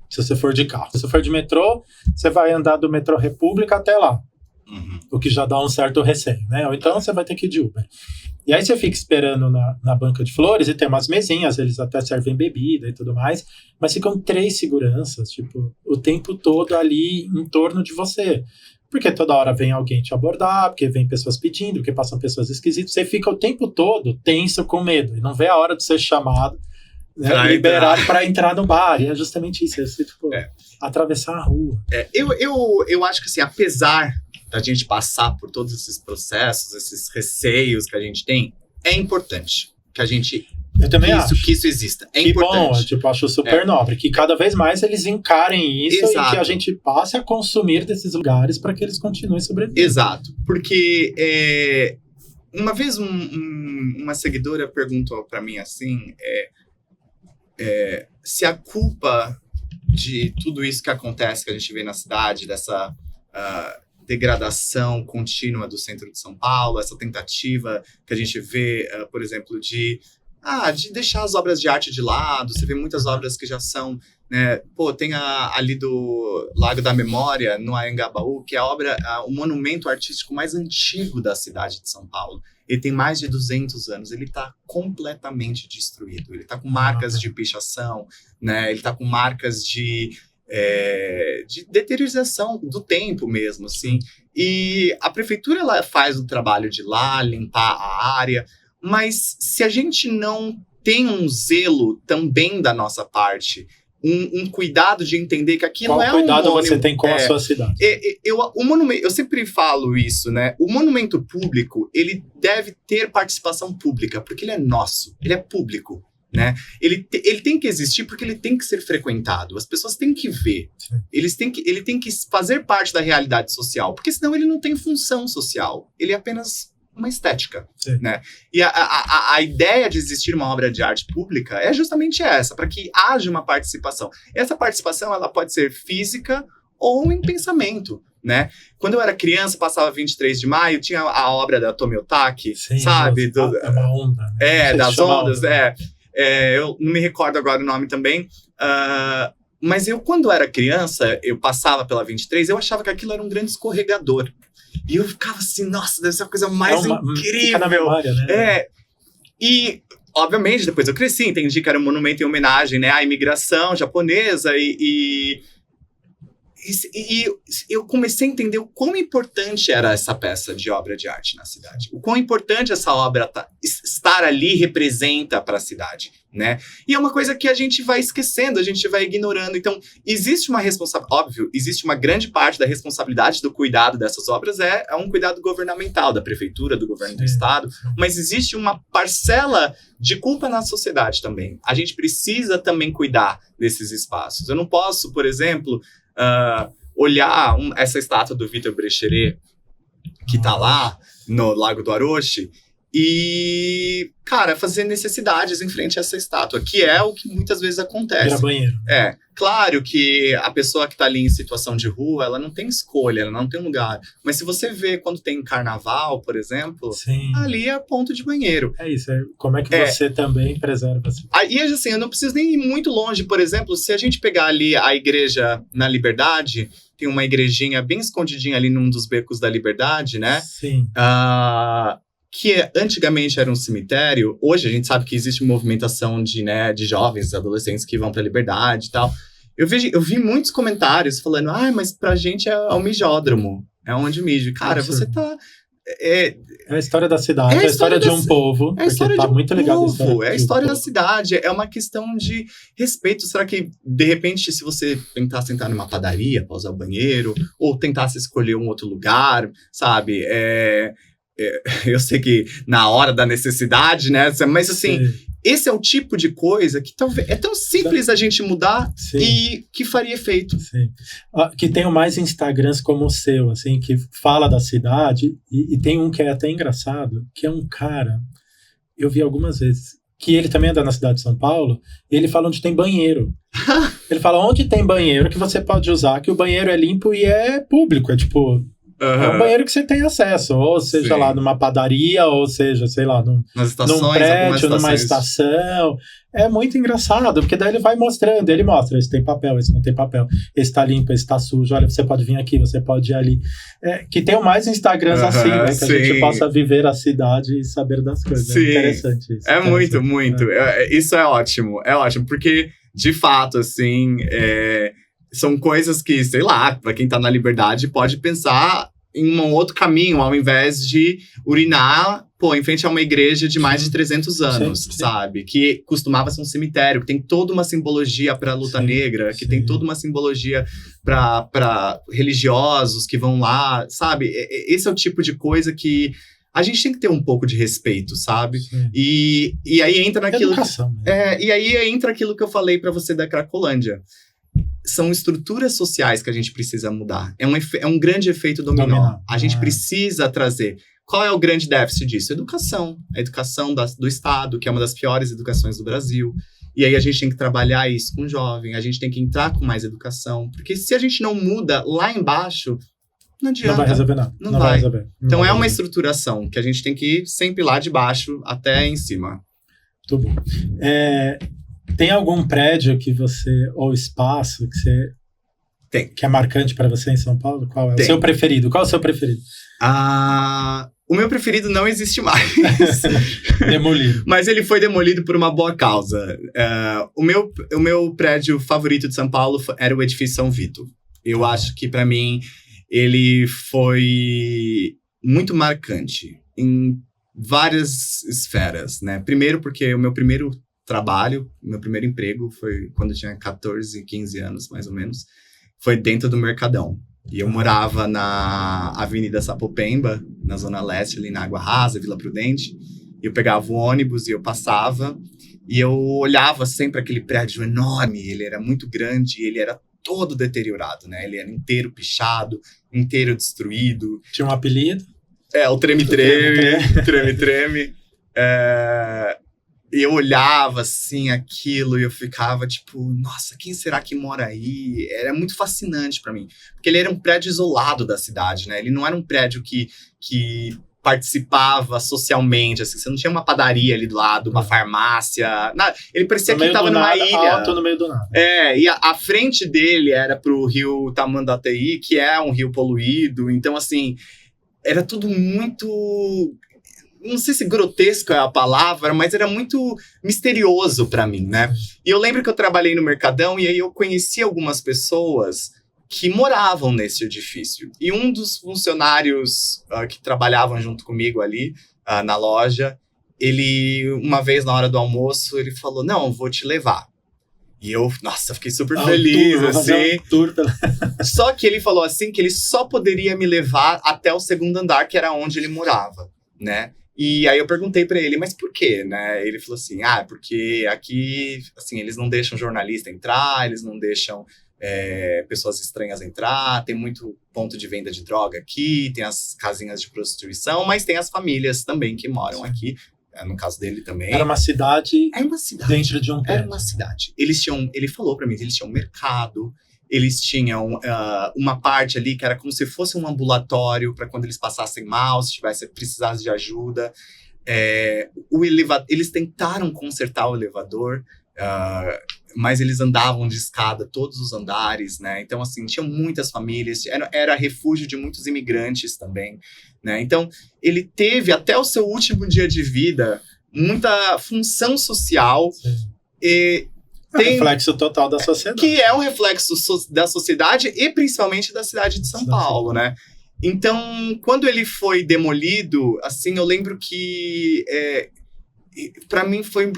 Se você for de carro. Se você for de metrô, você vai andar do metrô República até lá. O que já dá um certo receio, né? Ou então você vai ter que ir de Uber. E aí você fica esperando na banca de flores e tem umas mesinhas, eles até servem bebida e tudo mais, mas ficam 3 seguranças, tipo, o tempo todo ali em torno de você. Porque toda hora vem alguém te abordar, porque vem pessoas pedindo, porque passam pessoas esquisitas. Você fica o tempo todo tenso com medo e não vê a hora de ser chamado, né, liberado para entrar no bar. E é justamente isso, você, tipo, atravessar a rua. Eu acho que assim, apesar da gente passar por todos esses processos, esses receios que a gente tem, é importante que a gente... Eu também acho. Que isso exista. É que importante. Bom, eu acho super nobre. Que cada vez mais eles encarem isso e que a gente passe a consumir desses lugares para que eles continuem sobrevivendo. Exato. Porque uma vez uma seguidora perguntou para mim assim, se a culpa de tudo isso que acontece, que a gente vê na cidade, dessa degradação contínua do centro de São Paulo, essa tentativa que a gente vê, por exemplo, de deixar as obras de arte de lado. Você vê muitas obras que já são, né? Tem ali do Lago da Memória, no Anhangabaú, que é o monumento artístico mais antigo da cidade de São Paulo. Ele tem mais de 200 anos, ele está completamente destruído. Ele está com marcas de pichação, né? Ele está com marcas de deteriorização do tempo mesmo, assim. E a prefeitura ela faz o trabalho de ir lá, limpar a área, mas se a gente não tem um zelo também da nossa parte, um cuidado de entender que aqui não é um monumento... Qual cuidado você tem com a sua cidade? Eu sempre falo isso, né? O monumento público, ele deve ter participação pública, porque ele é nosso, ele é público, né? Ele tem que existir porque ele tem que ser frequentado, as pessoas têm que ver, ele tem que fazer parte da realidade social, porque senão ele não tem função social, ele é apenas uma estética, né? E a ideia de existir uma obra de arte pública é justamente essa, para que haja uma participação. Essa participação ela pode ser física ou em pensamento, né? Quando eu era criança, passava 23 de maio, tinha a obra da Tomi Otaki, sabe? É uma onda. Né? Das ondas, eu não me recordo agora o nome também, mas eu, quando era criança, eu passava pela 23, eu achava que aquilo era um grande escorregador. E eu ficava assim, nossa, deve ser a coisa mais incrível. Fica na memória, né? E, obviamente, depois eu cresci, entendi que era um monumento em homenagem, né, à imigração japonesa e eu comecei a entender o quão importante era essa peça de obra de arte na cidade. O quão importante essa obra estar ali representa para a cidade, né? E é uma coisa que a gente vai esquecendo, a gente vai ignorando. Então, existe uma responsabilidade, óbvio, existe uma grande parte da responsabilidade do cuidado dessas obras, é um cuidado governamental, da prefeitura, do governo do estado, mas existe uma parcela de culpa na sociedade também. A gente precisa também cuidar desses espaços. Eu não posso, por exemplo... olhar essa estátua do Vitor Brecheret, que tá lá no Lago do Aroche, e, cara, fazer necessidades em frente a essa estátua, que é o que muitas vezes acontece. Virar banheiro. Claro que a pessoa que tá ali em situação de rua, ela não tem escolha, ela não tem lugar. Mas se você vê quando tem carnaval, por exemplo, ali é ponto de banheiro. É isso, como é que você também preserva assim? Aí, assim, eu não preciso nem ir muito longe, por exemplo, se a gente pegar ali a igreja na Liberdade, tem uma igrejinha bem escondidinha ali num dos becos da Liberdade, né? Sim. Que antigamente era um cemitério, hoje a gente sabe que existe movimentação de jovens, adolescentes que vão pra Liberdade e tal. Eu vi muitos comentários falando, mas pra gente é o mijódromo, é onde mijo. Cara, você tá... É a história da cidade, é a história de um povo, porque tá muito ligado a história. É a história da cidade, é uma questão de respeito. Será que, de repente, se você tentar sentar numa padaria pra usar o banheiro, ou tentasse escolher um outro lugar, sabe? Eu sei que na hora da necessidade, né? Mas assim, esse é o tipo de coisa que talvez é tão simples a gente mudar e que faria efeito. Sim. Que tenham mais Instagrams como o seu, assim, que fala da cidade, e tem um que é até engraçado, que é um cara, eu vi algumas vezes, que ele também anda na cidade de São Paulo, e ele fala onde tem banheiro. Ele fala onde tem banheiro que você pode usar, que o banheiro é limpo e é público, é tipo... É um banheiro que você tem acesso, ou seja lá numa padaria, ou seja, sei lá, num prédio, numa estação. É muito engraçado, porque daí ele vai mostrando, ele mostra, esse tem papel, esse não tem papel, esse tá limpo, esse tá sujo, olha, você pode vir aqui, você pode ir ali. Que tenham mais Instagrams assim, né, que a gente possa viver a cidade e saber das coisas. É interessante isso. É muito, muito. Isso é ótimo, porque, de fato, assim... São coisas que, sei lá, pra quem tá na Liberdade, pode pensar em um outro caminho, ao invés de urinar, em frente a uma igreja de mais de 300 anos, sabe? Que costumava ser um cemitério, que tem toda uma simbologia pra luta negra, que tem toda uma simbologia pra religiosos que vão lá, sabe? Esse é o tipo de coisa que a gente tem que ter um pouco de respeito, sabe? E aí entra naquilo... Educação, e aí entra aquilo que eu falei pra você da Cracolândia. São estruturas sociais que a gente precisa mudar. É um grande efeito dominó. A gente precisa trazer. Qual é o grande déficit disso? Educação. A educação do Estado, que é uma das piores educações do Brasil. E aí a gente tem que trabalhar isso com o jovem. A gente tem que entrar com mais educação. Porque se a gente não muda lá embaixo, não adianta. Não vai resolver nada. Não vai resolver. Então é uma estruturação que a gente tem que ir sempre lá de baixo até em cima. Muito bom. Tem algum prédio que você, ou espaço que você tem, que é marcante para você em São Paulo? Qual é o seu preferido? Qual é o seu preferido? O meu preferido não existe mais. Demolido. Mas ele foi demolido por uma boa causa. O meu prédio favorito de São Paulo era o edifício São Vito. Eu acho que, para mim, ele foi muito marcante em várias esferas, né? Primeiro porque o meu primeiro meu primeiro emprego foi quando eu tinha 14, 15 anos, mais ou menos. Foi dentro do Mercadão. E eu morava na Avenida Sapopemba, na Zona Leste, ali na Água Rasa, Vila Prudente. E eu pegava o ônibus e eu passava. E eu olhava sempre aquele prédio enorme. Ele era muito grande e ele era todo deteriorado, né? Ele era inteiro pichado, inteiro destruído. Tinha um apelido? O Treme-Treme. Treme-Treme. E eu olhava, assim, aquilo e eu ficava, tipo, nossa, quem será que mora aí? Era muito fascinante pra mim. Porque ele era um prédio isolado da cidade, né? Ele não era um prédio que participava socialmente, assim. Você não tinha uma padaria ali do lado, uma farmácia, nada. Ele parecia que tava numa ilha. Alto no meio do nada. E a frente dele era pro rio Tamanduateí, que é um rio poluído. Então, assim, era tudo muito... Não sei se grotesco é a palavra, mas era muito misterioso pra mim, né? E eu lembro que eu trabalhei no Mercadão e aí eu conheci algumas pessoas que moravam nesse edifício. E um dos funcionários que trabalhavam junto comigo ali na loja, ele, uma vez na hora do almoço, ele falou, não, vou te levar. E eu, nossa, fiquei super feliz, assim. Só que ele falou assim que ele só poderia me levar até o segundo andar, que era onde ele morava, né? E aí eu perguntei pra ele, mas por quê, né? Ele falou assim, porque aqui, assim, eles não deixam jornalista entrar, eles não deixam pessoas estranhas entrar, tem muito ponto de venda de droga aqui, tem as casinhas de prostituição, mas tem as famílias também que moram aqui, no caso dele também. Era uma cidade, dentro de um prédio. Era uma cidade. Ele falou pra mim, eles tinham um mercado, eles tinham uma parte ali que era como se fosse um ambulatório para quando eles passassem mal, se precisasse de ajuda. Eles tentaram consertar o elevador, mas eles andavam de escada todos os andares, né? Então, assim, tinham muitas famílias, era refúgio de muitos imigrantes também, né? Então, ele teve até o seu último dia de vida muita função social. Tem reflexo total da sociedade. Que é um reflexo da sociedade e principalmente da cidade de São Paulo, né? Então, quando ele foi demolido, assim, eu lembro que para mim foi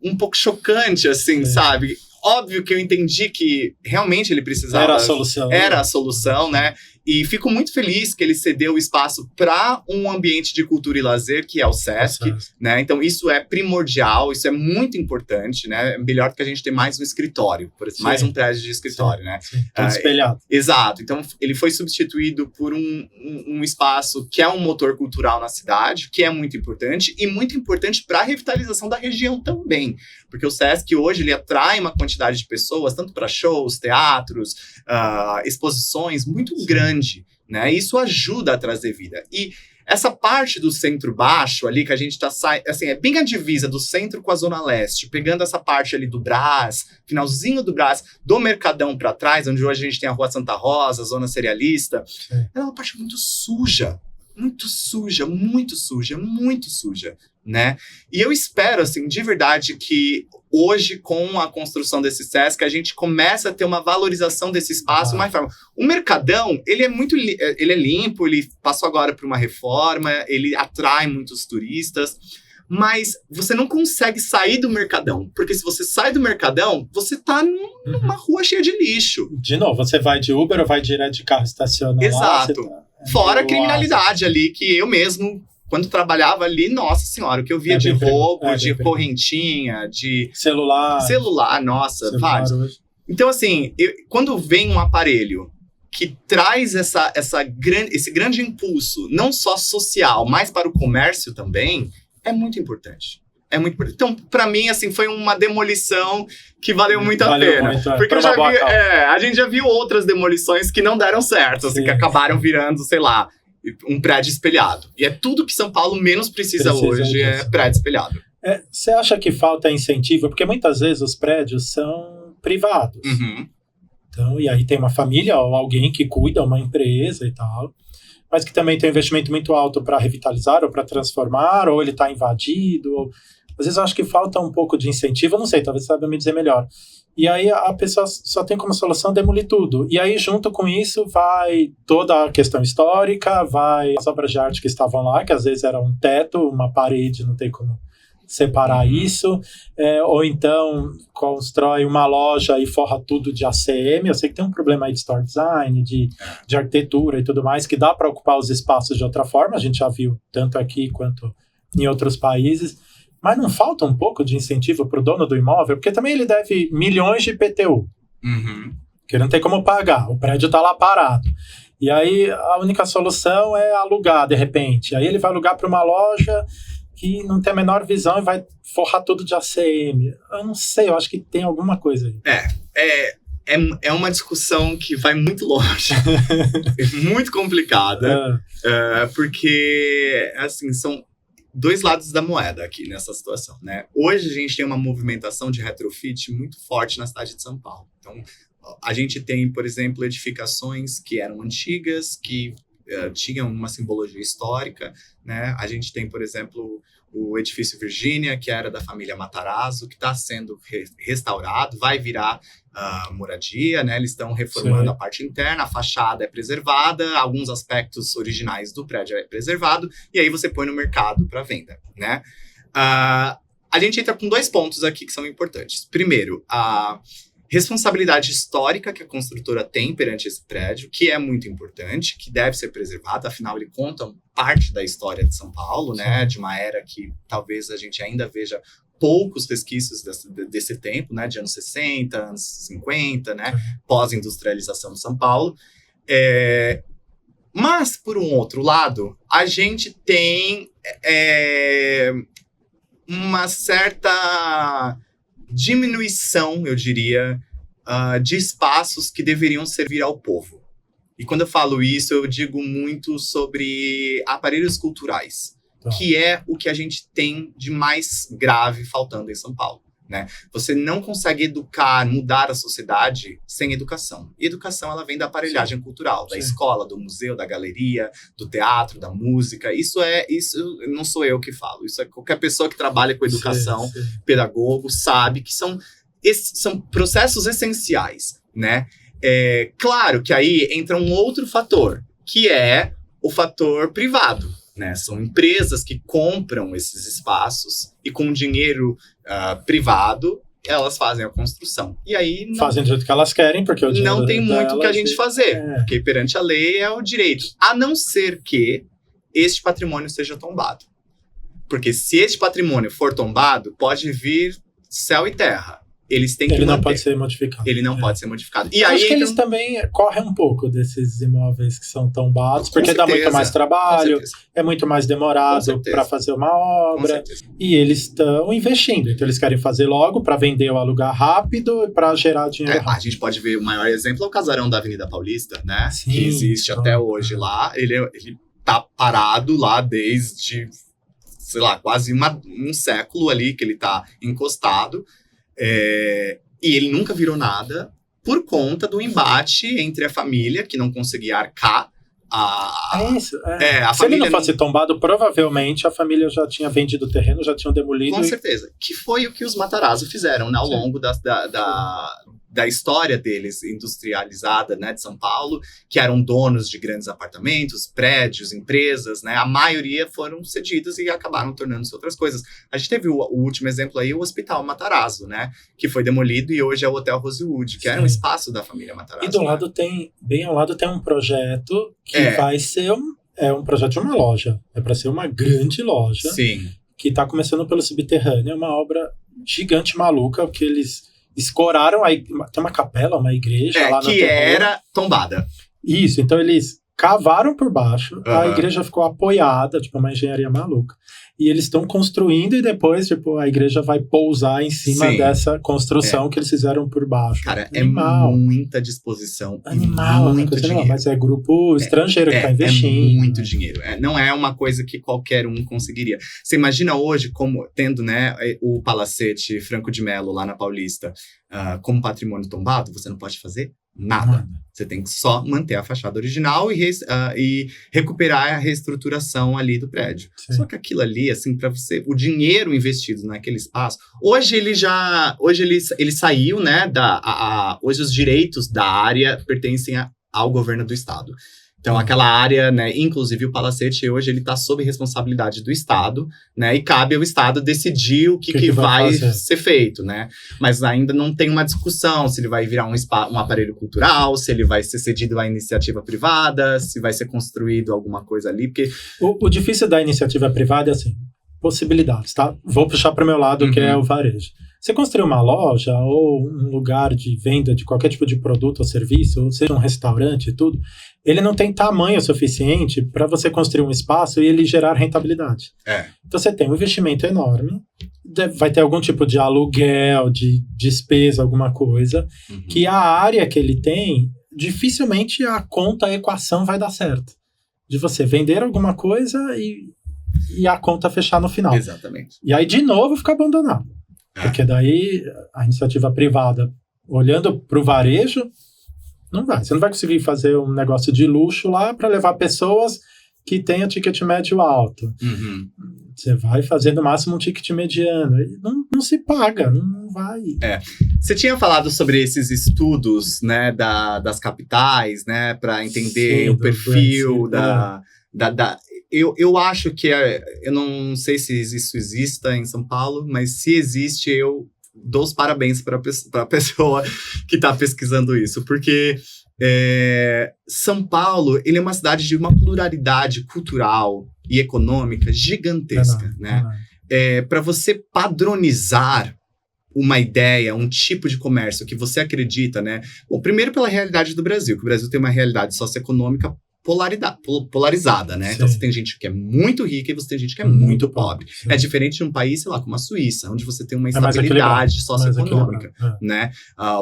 um pouco chocante, assim, sabe? Óbvio que eu entendi que realmente ele precisava... Era a solução. Era a solução, né? E fico muito feliz que ele cedeu o espaço para um ambiente de cultura e lazer, que é o Sesc, né? Então, isso é primordial, isso é muito importante, né? É melhor do que a gente ter mais um escritório, por exemplo, mais um prédio de escritório, né? Tudo espelhado. Exato. Então, ele foi substituído por um espaço que é um motor cultural na cidade, que é muito importante, e muito importante para a revitalização da região também. Porque o Sesc, hoje, ele atrai uma quantidade de pessoas, tanto para shows, teatros, exposições, muito grande, né? Isso ajuda a trazer vida. E essa parte do centro-baixo ali, que a gente tá assim, é bem a divisa do centro com a zona leste, pegando essa parte ali do Brás, finalzinho do Brás, do Mercadão para trás, onde hoje a gente tem a Rua Santa Rosa, a zona cerealista, é uma parte muito suja, né? E eu espero, assim, de verdade, que hoje, com a construção desse Sesc, a gente começa a ter uma valorização desse espaço mais forma. O Mercadão, ele é limpo, ele passou agora por uma reforma, ele atrai muitos turistas, mas você não consegue sair do Mercadão, porque se você sai do Mercadão, você tá numa rua cheia de lixo. De novo, você vai de Uber ou vai direto de carro estacionado? Exato. Fora a criminalidade ali, que eu mesmo, quando trabalhava ali, nossa senhora, o que eu via de roubo, de correntinha, de... Celular, nossa, vários. Então, assim, quando vem um aparelho que traz esse grande impulso, não só social, mas para o comércio também, é muito importante. É muito importante. Então, pra mim, assim, foi uma demolição que valeu muito a pena. Porque eu já vi, a gente já viu outras demolições que não deram certo, assim, que acabaram virando, sei lá, um prédio espelhado. E é tudo que São Paulo menos precisa hoje, disso. É prédio espelhado. Você acha que falta incentivo? Porque muitas vezes os prédios são privados. Então, e aí tem uma família ou alguém que cuida, uma empresa e tal, mas que também tem um investimento muito alto para revitalizar ou para transformar, ou ele está invadido, ou... Às vezes eu acho que falta um pouco de incentivo, eu não sei, talvez saiba me dizer melhor. E aí a pessoa só tem como solução demolir tudo. E aí junto com isso vai toda a questão histórica, vai as obras de arte que estavam lá, que às vezes era um teto, uma parede, não tem como separar isso. Ou então constrói uma loja e forra tudo de ACM. Eu sei que tem um problema aí de store design, de arquitetura e tudo mais, que dá para ocupar os espaços de outra forma, a gente já viu tanto aqui quanto em outros países. Mas não falta um pouco de incentivo para o dono do imóvel? Porque também ele deve milhões de IPTU, que não tem como pagar, o prédio está lá parado. E aí a única solução é alugar, de repente. Aí ele vai alugar para uma loja que não tem a menor visão e vai forrar tudo de ACM. Eu não sei, eu acho que tem alguma coisa aí. É uma discussão que vai muito longe, muito complicada, porque, assim, são dois lados da moeda aqui nessa situação, né? Hoje a gente tem uma movimentação de retrofit muito forte na cidade de São Paulo. Então, a gente tem, por exemplo, edificações que eram antigas, que tinham uma simbologia histórica, né? A gente tem, por exemplo, o edifício Virgínia, que era da família Matarazzo, que está sendo restaurado, vai virar moradia, né? Eles estão reformando a parte interna, a fachada é preservada, alguns aspectos originais do prédio é preservado, e aí você põe no mercado para venda, né? A gente entra com 2 pontos aqui que são importantes. Primeiro, a responsabilidade histórica que a construtora tem perante esse prédio, que é muito importante, que deve ser preservada, afinal ele conta parte da história de São Paulo, né? De uma era que talvez a gente ainda veja poucos resquícios desse tempo, né, de anos 60, anos 50, né, pós-industrialização de São Paulo. Mas, por um outro lado, a gente tem uma certa diminuição, eu diria, de espaços que deveriam servir ao povo. E quando eu falo isso, eu digo muito sobre aparelhos culturais, que é o que a gente tem de mais grave faltando em São Paulo, né? Você não consegue educar, mudar a sociedade sem educação. E educação, ela vem da aparelhagem cultural, da escola, do museu, da galeria, do teatro, da música. Isso não sou eu que falo. Isso é qualquer pessoa que trabalha com educação, pedagogo, sabe que são processos essenciais, né? Claro que aí entra um outro fator, que é o fator privado, né? São empresas que compram esses espaços e com dinheiro privado, elas fazem a construção. E aí fazem do jeito que elas querem, porque o dinheiro não tem muito o que a gente fazer, É. porque perante a lei é o direito, a não ser que este patrimônio seja tombado. Porque se este patrimônio for tombado, pode vir céu e terra. Eles têm que Ele não manter. pode ser modificado. Ele não pode ser modificado. E Eu aí, acho que eles também correm um pouco desses imóveis que são tombados, porque dá muito mais trabalho, é muito mais demorado para fazer uma obra, e eles estão investindo. Então eles querem fazer logo para vender ou alugar rápido e para gerar dinheiro rápido. A gente pode ver o maior exemplo é o casarão da Avenida Paulista, né? Sim, que existe até hoje lá. Ele tá parado lá desde, sei lá, quase um século ali que ele tá encostado. E ele nunca virou nada por conta do embate entre a família, que não conseguia arcar. Se ele não fosse tombado, provavelmente a família já tinha vendido o terreno, já tinham demolido. Com certeza. Que foi o que os Matarazzo fizeram, né, ao longo da história deles industrializada, né, de São Paulo, que eram donos de grandes apartamentos, prédios, empresas, né, a maioria foram cedidas e acabaram tornando-se outras coisas. A gente teve o último exemplo aí, o Hospital Matarazzo, né, que foi demolido e hoje é o Hotel Rosewood, que era um espaço da família Matarazzo. E do lado bem ao lado tem um projeto que vai ser um projeto de uma loja, é para ser uma grande loja. Sim. Que está começando pelo subterrâneo, é uma obra gigante, maluca, que eles escoraram, tem uma capela, uma igreja lá no que era tombada. Isso, então eles cavaram por baixo, a igreja ficou apoiada, tipo uma engenharia maluca. E eles estão construindo e depois, tipo, a igreja vai pousar em cima dessa construção que eles fizeram por baixo. Cara, Animal. É muita disposição. Animal, muito dinheiro. Mas é grupo estrangeiro que tá investindo. É muito dinheiro. Não é uma coisa que qualquer um conseguiria. Você imagina hoje como tendo, né, o Palacete Franco de Melo lá na Paulista como patrimônio tombado, você não pode fazer nada. Você tem que só manter a fachada original e recuperar a reestruturação ali do prédio. Sim. Só que aquilo ali, assim, para você, o dinheiro investido naquele espaço, hoje ele saiu, né, hoje os direitos da área pertencem ao governo do estado. Então, aquela área, né, inclusive o Palacete, hoje ele está sob responsabilidade do Estado, né, e cabe ao Estado decidir o que vai ser feito, né. Mas ainda não tem uma discussão se ele vai virar um aparelho cultural, se ele vai ser cedido à iniciativa privada, se vai ser construído alguma coisa ali, porque... O difícil da iniciativa privada é assim, possibilidades, tá? Vou puxar para o meu lado, que é o varejo. Você construir uma loja ou um lugar de venda de qualquer tipo de produto ou serviço, ou seja, um restaurante e tudo, ele não tem tamanho suficiente para você construir um espaço e ele gerar rentabilidade. Então você tem um investimento enorme, vai ter algum tipo de aluguel, de despesa, alguma coisa, que a área que ele tem, dificilmente a equação vai dar certo. De você vender alguma coisa e a conta fechar no final. Exatamente. E aí, de novo, fica abandonado. Porque daí a iniciativa privada, olhando para o varejo, não vai. Você não vai conseguir fazer um negócio de luxo lá para levar pessoas que tenham ticket médio alto. Você vai fazer no máximo um ticket mediano. Não se paga, não vai. Você tinha falado sobre esses estudos, né, das capitais, né, para entender o perfil Eu acho que eu não sei se isso exista em São Paulo, mas se existe, eu dou os parabéns para a pessoa que está pesquisando isso, porque São Paulo, ele é uma cidade de uma pluralidade cultural e econômica gigantesca, né? Para você padronizar uma ideia, um tipo de comércio que você acredita, né? Bom, primeiro pela realidade do Brasil, que o Brasil tem uma realidade socioeconômica polarizada, né? Sim. Então você tem gente que é muito rica e você tem gente que é muito pobre. Sim. É diferente de um país, sei lá, como a Suíça, onde você tem uma estabilidade socioeconômica, né?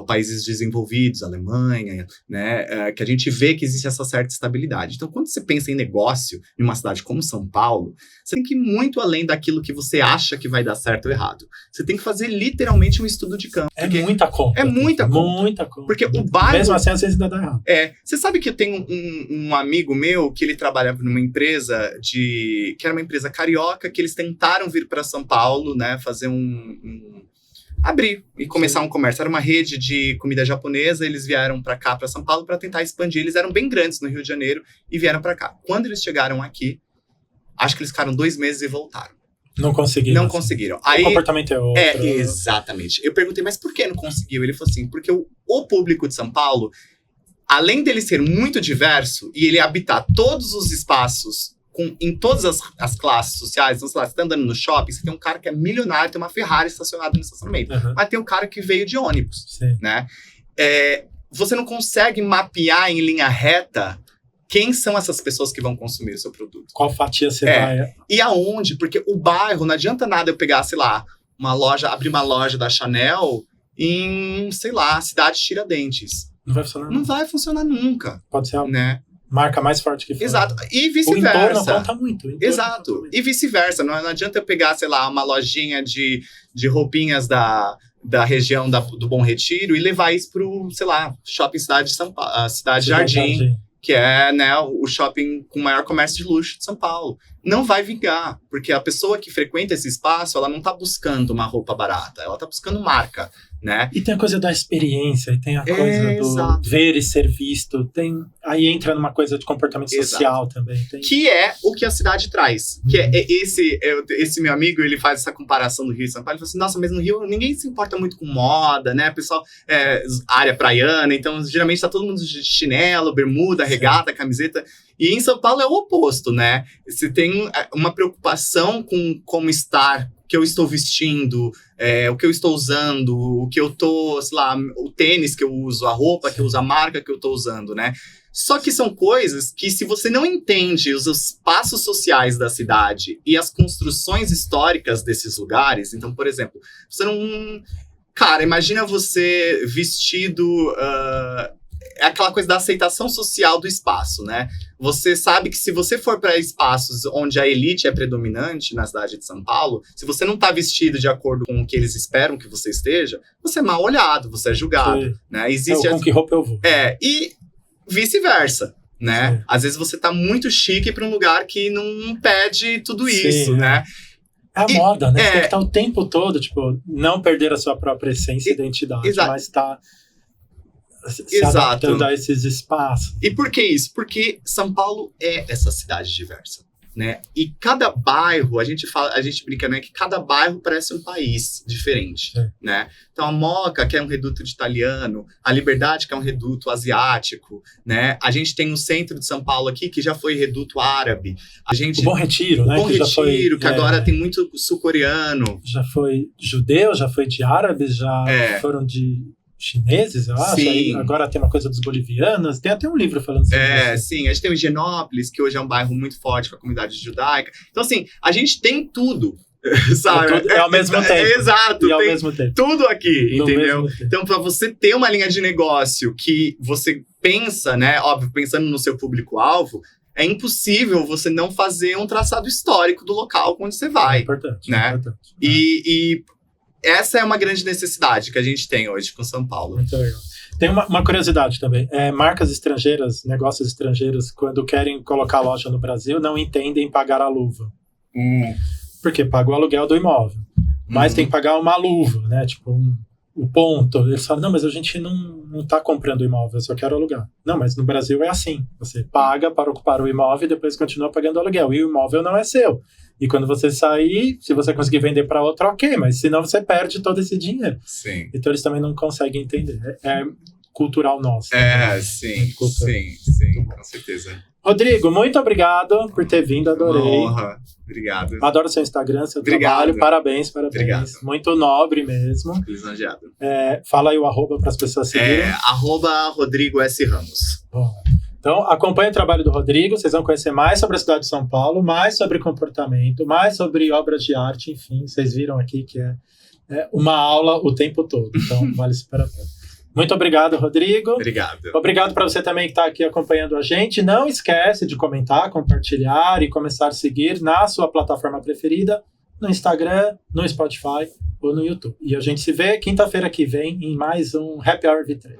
Países desenvolvidos, Alemanha, né? Que a gente vê que existe essa certa estabilidade. Então, quando você pensa em negócio em uma cidade como São Paulo, você tem que ir muito além daquilo que você acha que vai dar certo ou errado. Você tem que fazer literalmente um estudo de campo. É muita conta. É muita conta. Muita conta. Porque o bairro... Mesmo assim, às vezes ainda dá errado. Você sabe que eu tenho um amigo meu que ele trabalhava numa empresa que era uma empresa carioca, que eles tentaram vir para São Paulo, né, fazer abrir e começar um comércio. Era uma rede de comida japonesa, eles vieram para cá, para São Paulo, para tentar expandir. Eles eram bem grandes no Rio de Janeiro e vieram para cá. Quando eles chegaram aqui, acho que eles ficaram 2 meses e voltaram. Não conseguiram. Não conseguiram. Aí, o comportamento é outro. Exatamente. Eu perguntei, mas por que não conseguiu? Ele falou assim, porque o público de São Paulo, além dele ser muito diverso e ele habitar todos os espaços em todas as classes sociais, então, sei lá, você tá andando no shopping, você tem um cara que é milionário, tem uma Ferrari estacionada no estacionamento. Mas tem um cara que veio de ônibus, né? Você não consegue mapear em linha reta quem são essas pessoas que vão consumir o seu produto. Qual fatia você vai... E aonde? Porque o bairro, não adianta nada eu pegar, sei lá, abrir uma loja da Chanel em, sei lá, cidade de Tiradentes. Não vai funcionar. Não vai funcionar nunca. Pode ser a né? marca mais forte que for. Exato. E vice-versa. O entorno conta muito. Exato. E vice-versa. Não adianta eu pegar, sei lá, uma lojinha de roupinhas da região do Bom Retiro e levar isso pro, sei lá, Shopping Cidade de São Paulo, Cidade Jardim, que é, né, o shopping com o maior comércio de luxo de São Paulo. Não vai vingar, porque a pessoa que frequenta esse espaço, ela não tá buscando uma roupa barata, ela tá buscando marca, né? E tem a coisa da experiência, e tem a coisa do ver e ser visto, aí entra numa coisa de comportamento social também. Que é o que a cidade traz. Que é esse meu amigo, ele faz essa comparação do Rio e São Paulo, ele fala assim, nossa, mas no Rio ninguém se importa muito com moda, né? O pessoal, área praiana, então geralmente tá todo mundo de chinelo, bermuda, regata, camiseta. E em São Paulo é o oposto, né? Você tem uma preocupação com como estar, o que eu estou vestindo, o que eu estou usando, o que eu tô, sei lá, o tênis que eu uso, a roupa que eu uso, a marca que eu tô usando, né? Só que são coisas que, se você não entende os espaços sociais da cidade e as construções históricas desses lugares, então, por exemplo, você não... Cara, imagina você vestido... É aquela coisa da aceitação social do espaço, né? Você sabe que se você for para espaços onde a elite é predominante na cidade de São Paulo, se você não tá vestido de acordo com o que eles esperam que você esteja, você é mal olhado, você é julgado, né? Existe com que roupa eu vou. E vice-versa, né? Às vezes você tá muito chique para um lugar que não pede tudo isso, né? É a moda, né? Você tem que estar o tempo todo, tipo, não perder a sua própria essência e identidade, mas tá... se adaptando a esses espaços. E por que isso? Porque São Paulo é essa cidade diversa, né? E cada bairro, a gente brinca, né, que cada bairro parece um país diferente, né? Então a Moca, que é um reduto de italiano, a Liberdade, que é um reduto asiático, né? A gente tem o centro de São Paulo aqui, que já foi reduto árabe. O Bom Retiro, né? O Bom Retiro, que agora tem muito sul-coreano. Já foi judeu, já foi de árabes, já foram de... chineses, eu acho. Aí agora tem uma coisa dos bolivianos. Tem até um livro falando sobre isso. Sim. A gente tem o Higienópolis, que hoje é um bairro muito forte com a comunidade judaica. Então, assim, a gente tem tudo, sabe? Ao mesmo tempo. Exato. E ao mesmo tempo. Tudo aqui, entendeu? Então, para você ter uma linha de negócio que você pensa, né? Óbvio, pensando no seu público-alvo, é impossível você não fazer um traçado histórico do local onde você vai. É importante. Né? É importante. E essa é uma grande necessidade que a gente tem hoje com São Paulo. Muito legal. Tem uma curiosidade também. Marcas estrangeiras, negócios estrangeiros, quando querem colocar loja no Brasil, não entendem pagar a luva. Porque paga o aluguel do imóvel. Mas tem que pagar uma luva, né? Tipo, o ponto. Eles falam, não, mas a gente não tá comprando o imóvel, eu só quero alugar. Não, mas no Brasil é assim. Você paga para ocupar o imóvel e depois continua pagando o aluguel. E o imóvel não é seu. E quando você sair, se você conseguir vender para outro, ok, mas senão você perde todo esse dinheiro. Sim. Então eles também não conseguem entender. É cultural nosso. Sim, com certeza. Rodrigo, muito obrigado por ter vindo, adorei. Honra. Obrigado. Adoro seu Instagram, seu trabalho, parabéns. Obrigado. Muito nobre mesmo. Lisonjeado. Fala aí o @ para as pessoas seguirem. @Rodrigo S. Ramos. Bom. Então, acompanhe o trabalho do Rodrigo, vocês vão conhecer mais sobre a cidade de São Paulo, mais sobre comportamento, mais sobre obras de arte, enfim, vocês viram aqui que é uma aula o tempo todo, então vale super a pena. Muito obrigado, Rodrigo. Obrigado. Obrigado para você também que está aqui acompanhando a gente. Não esquece de comentar, compartilhar e começar a seguir na sua plataforma preferida, no Instagram, no Spotify ou no YouTube. E a gente se vê quinta-feira que vem em mais um Happy Hour V3.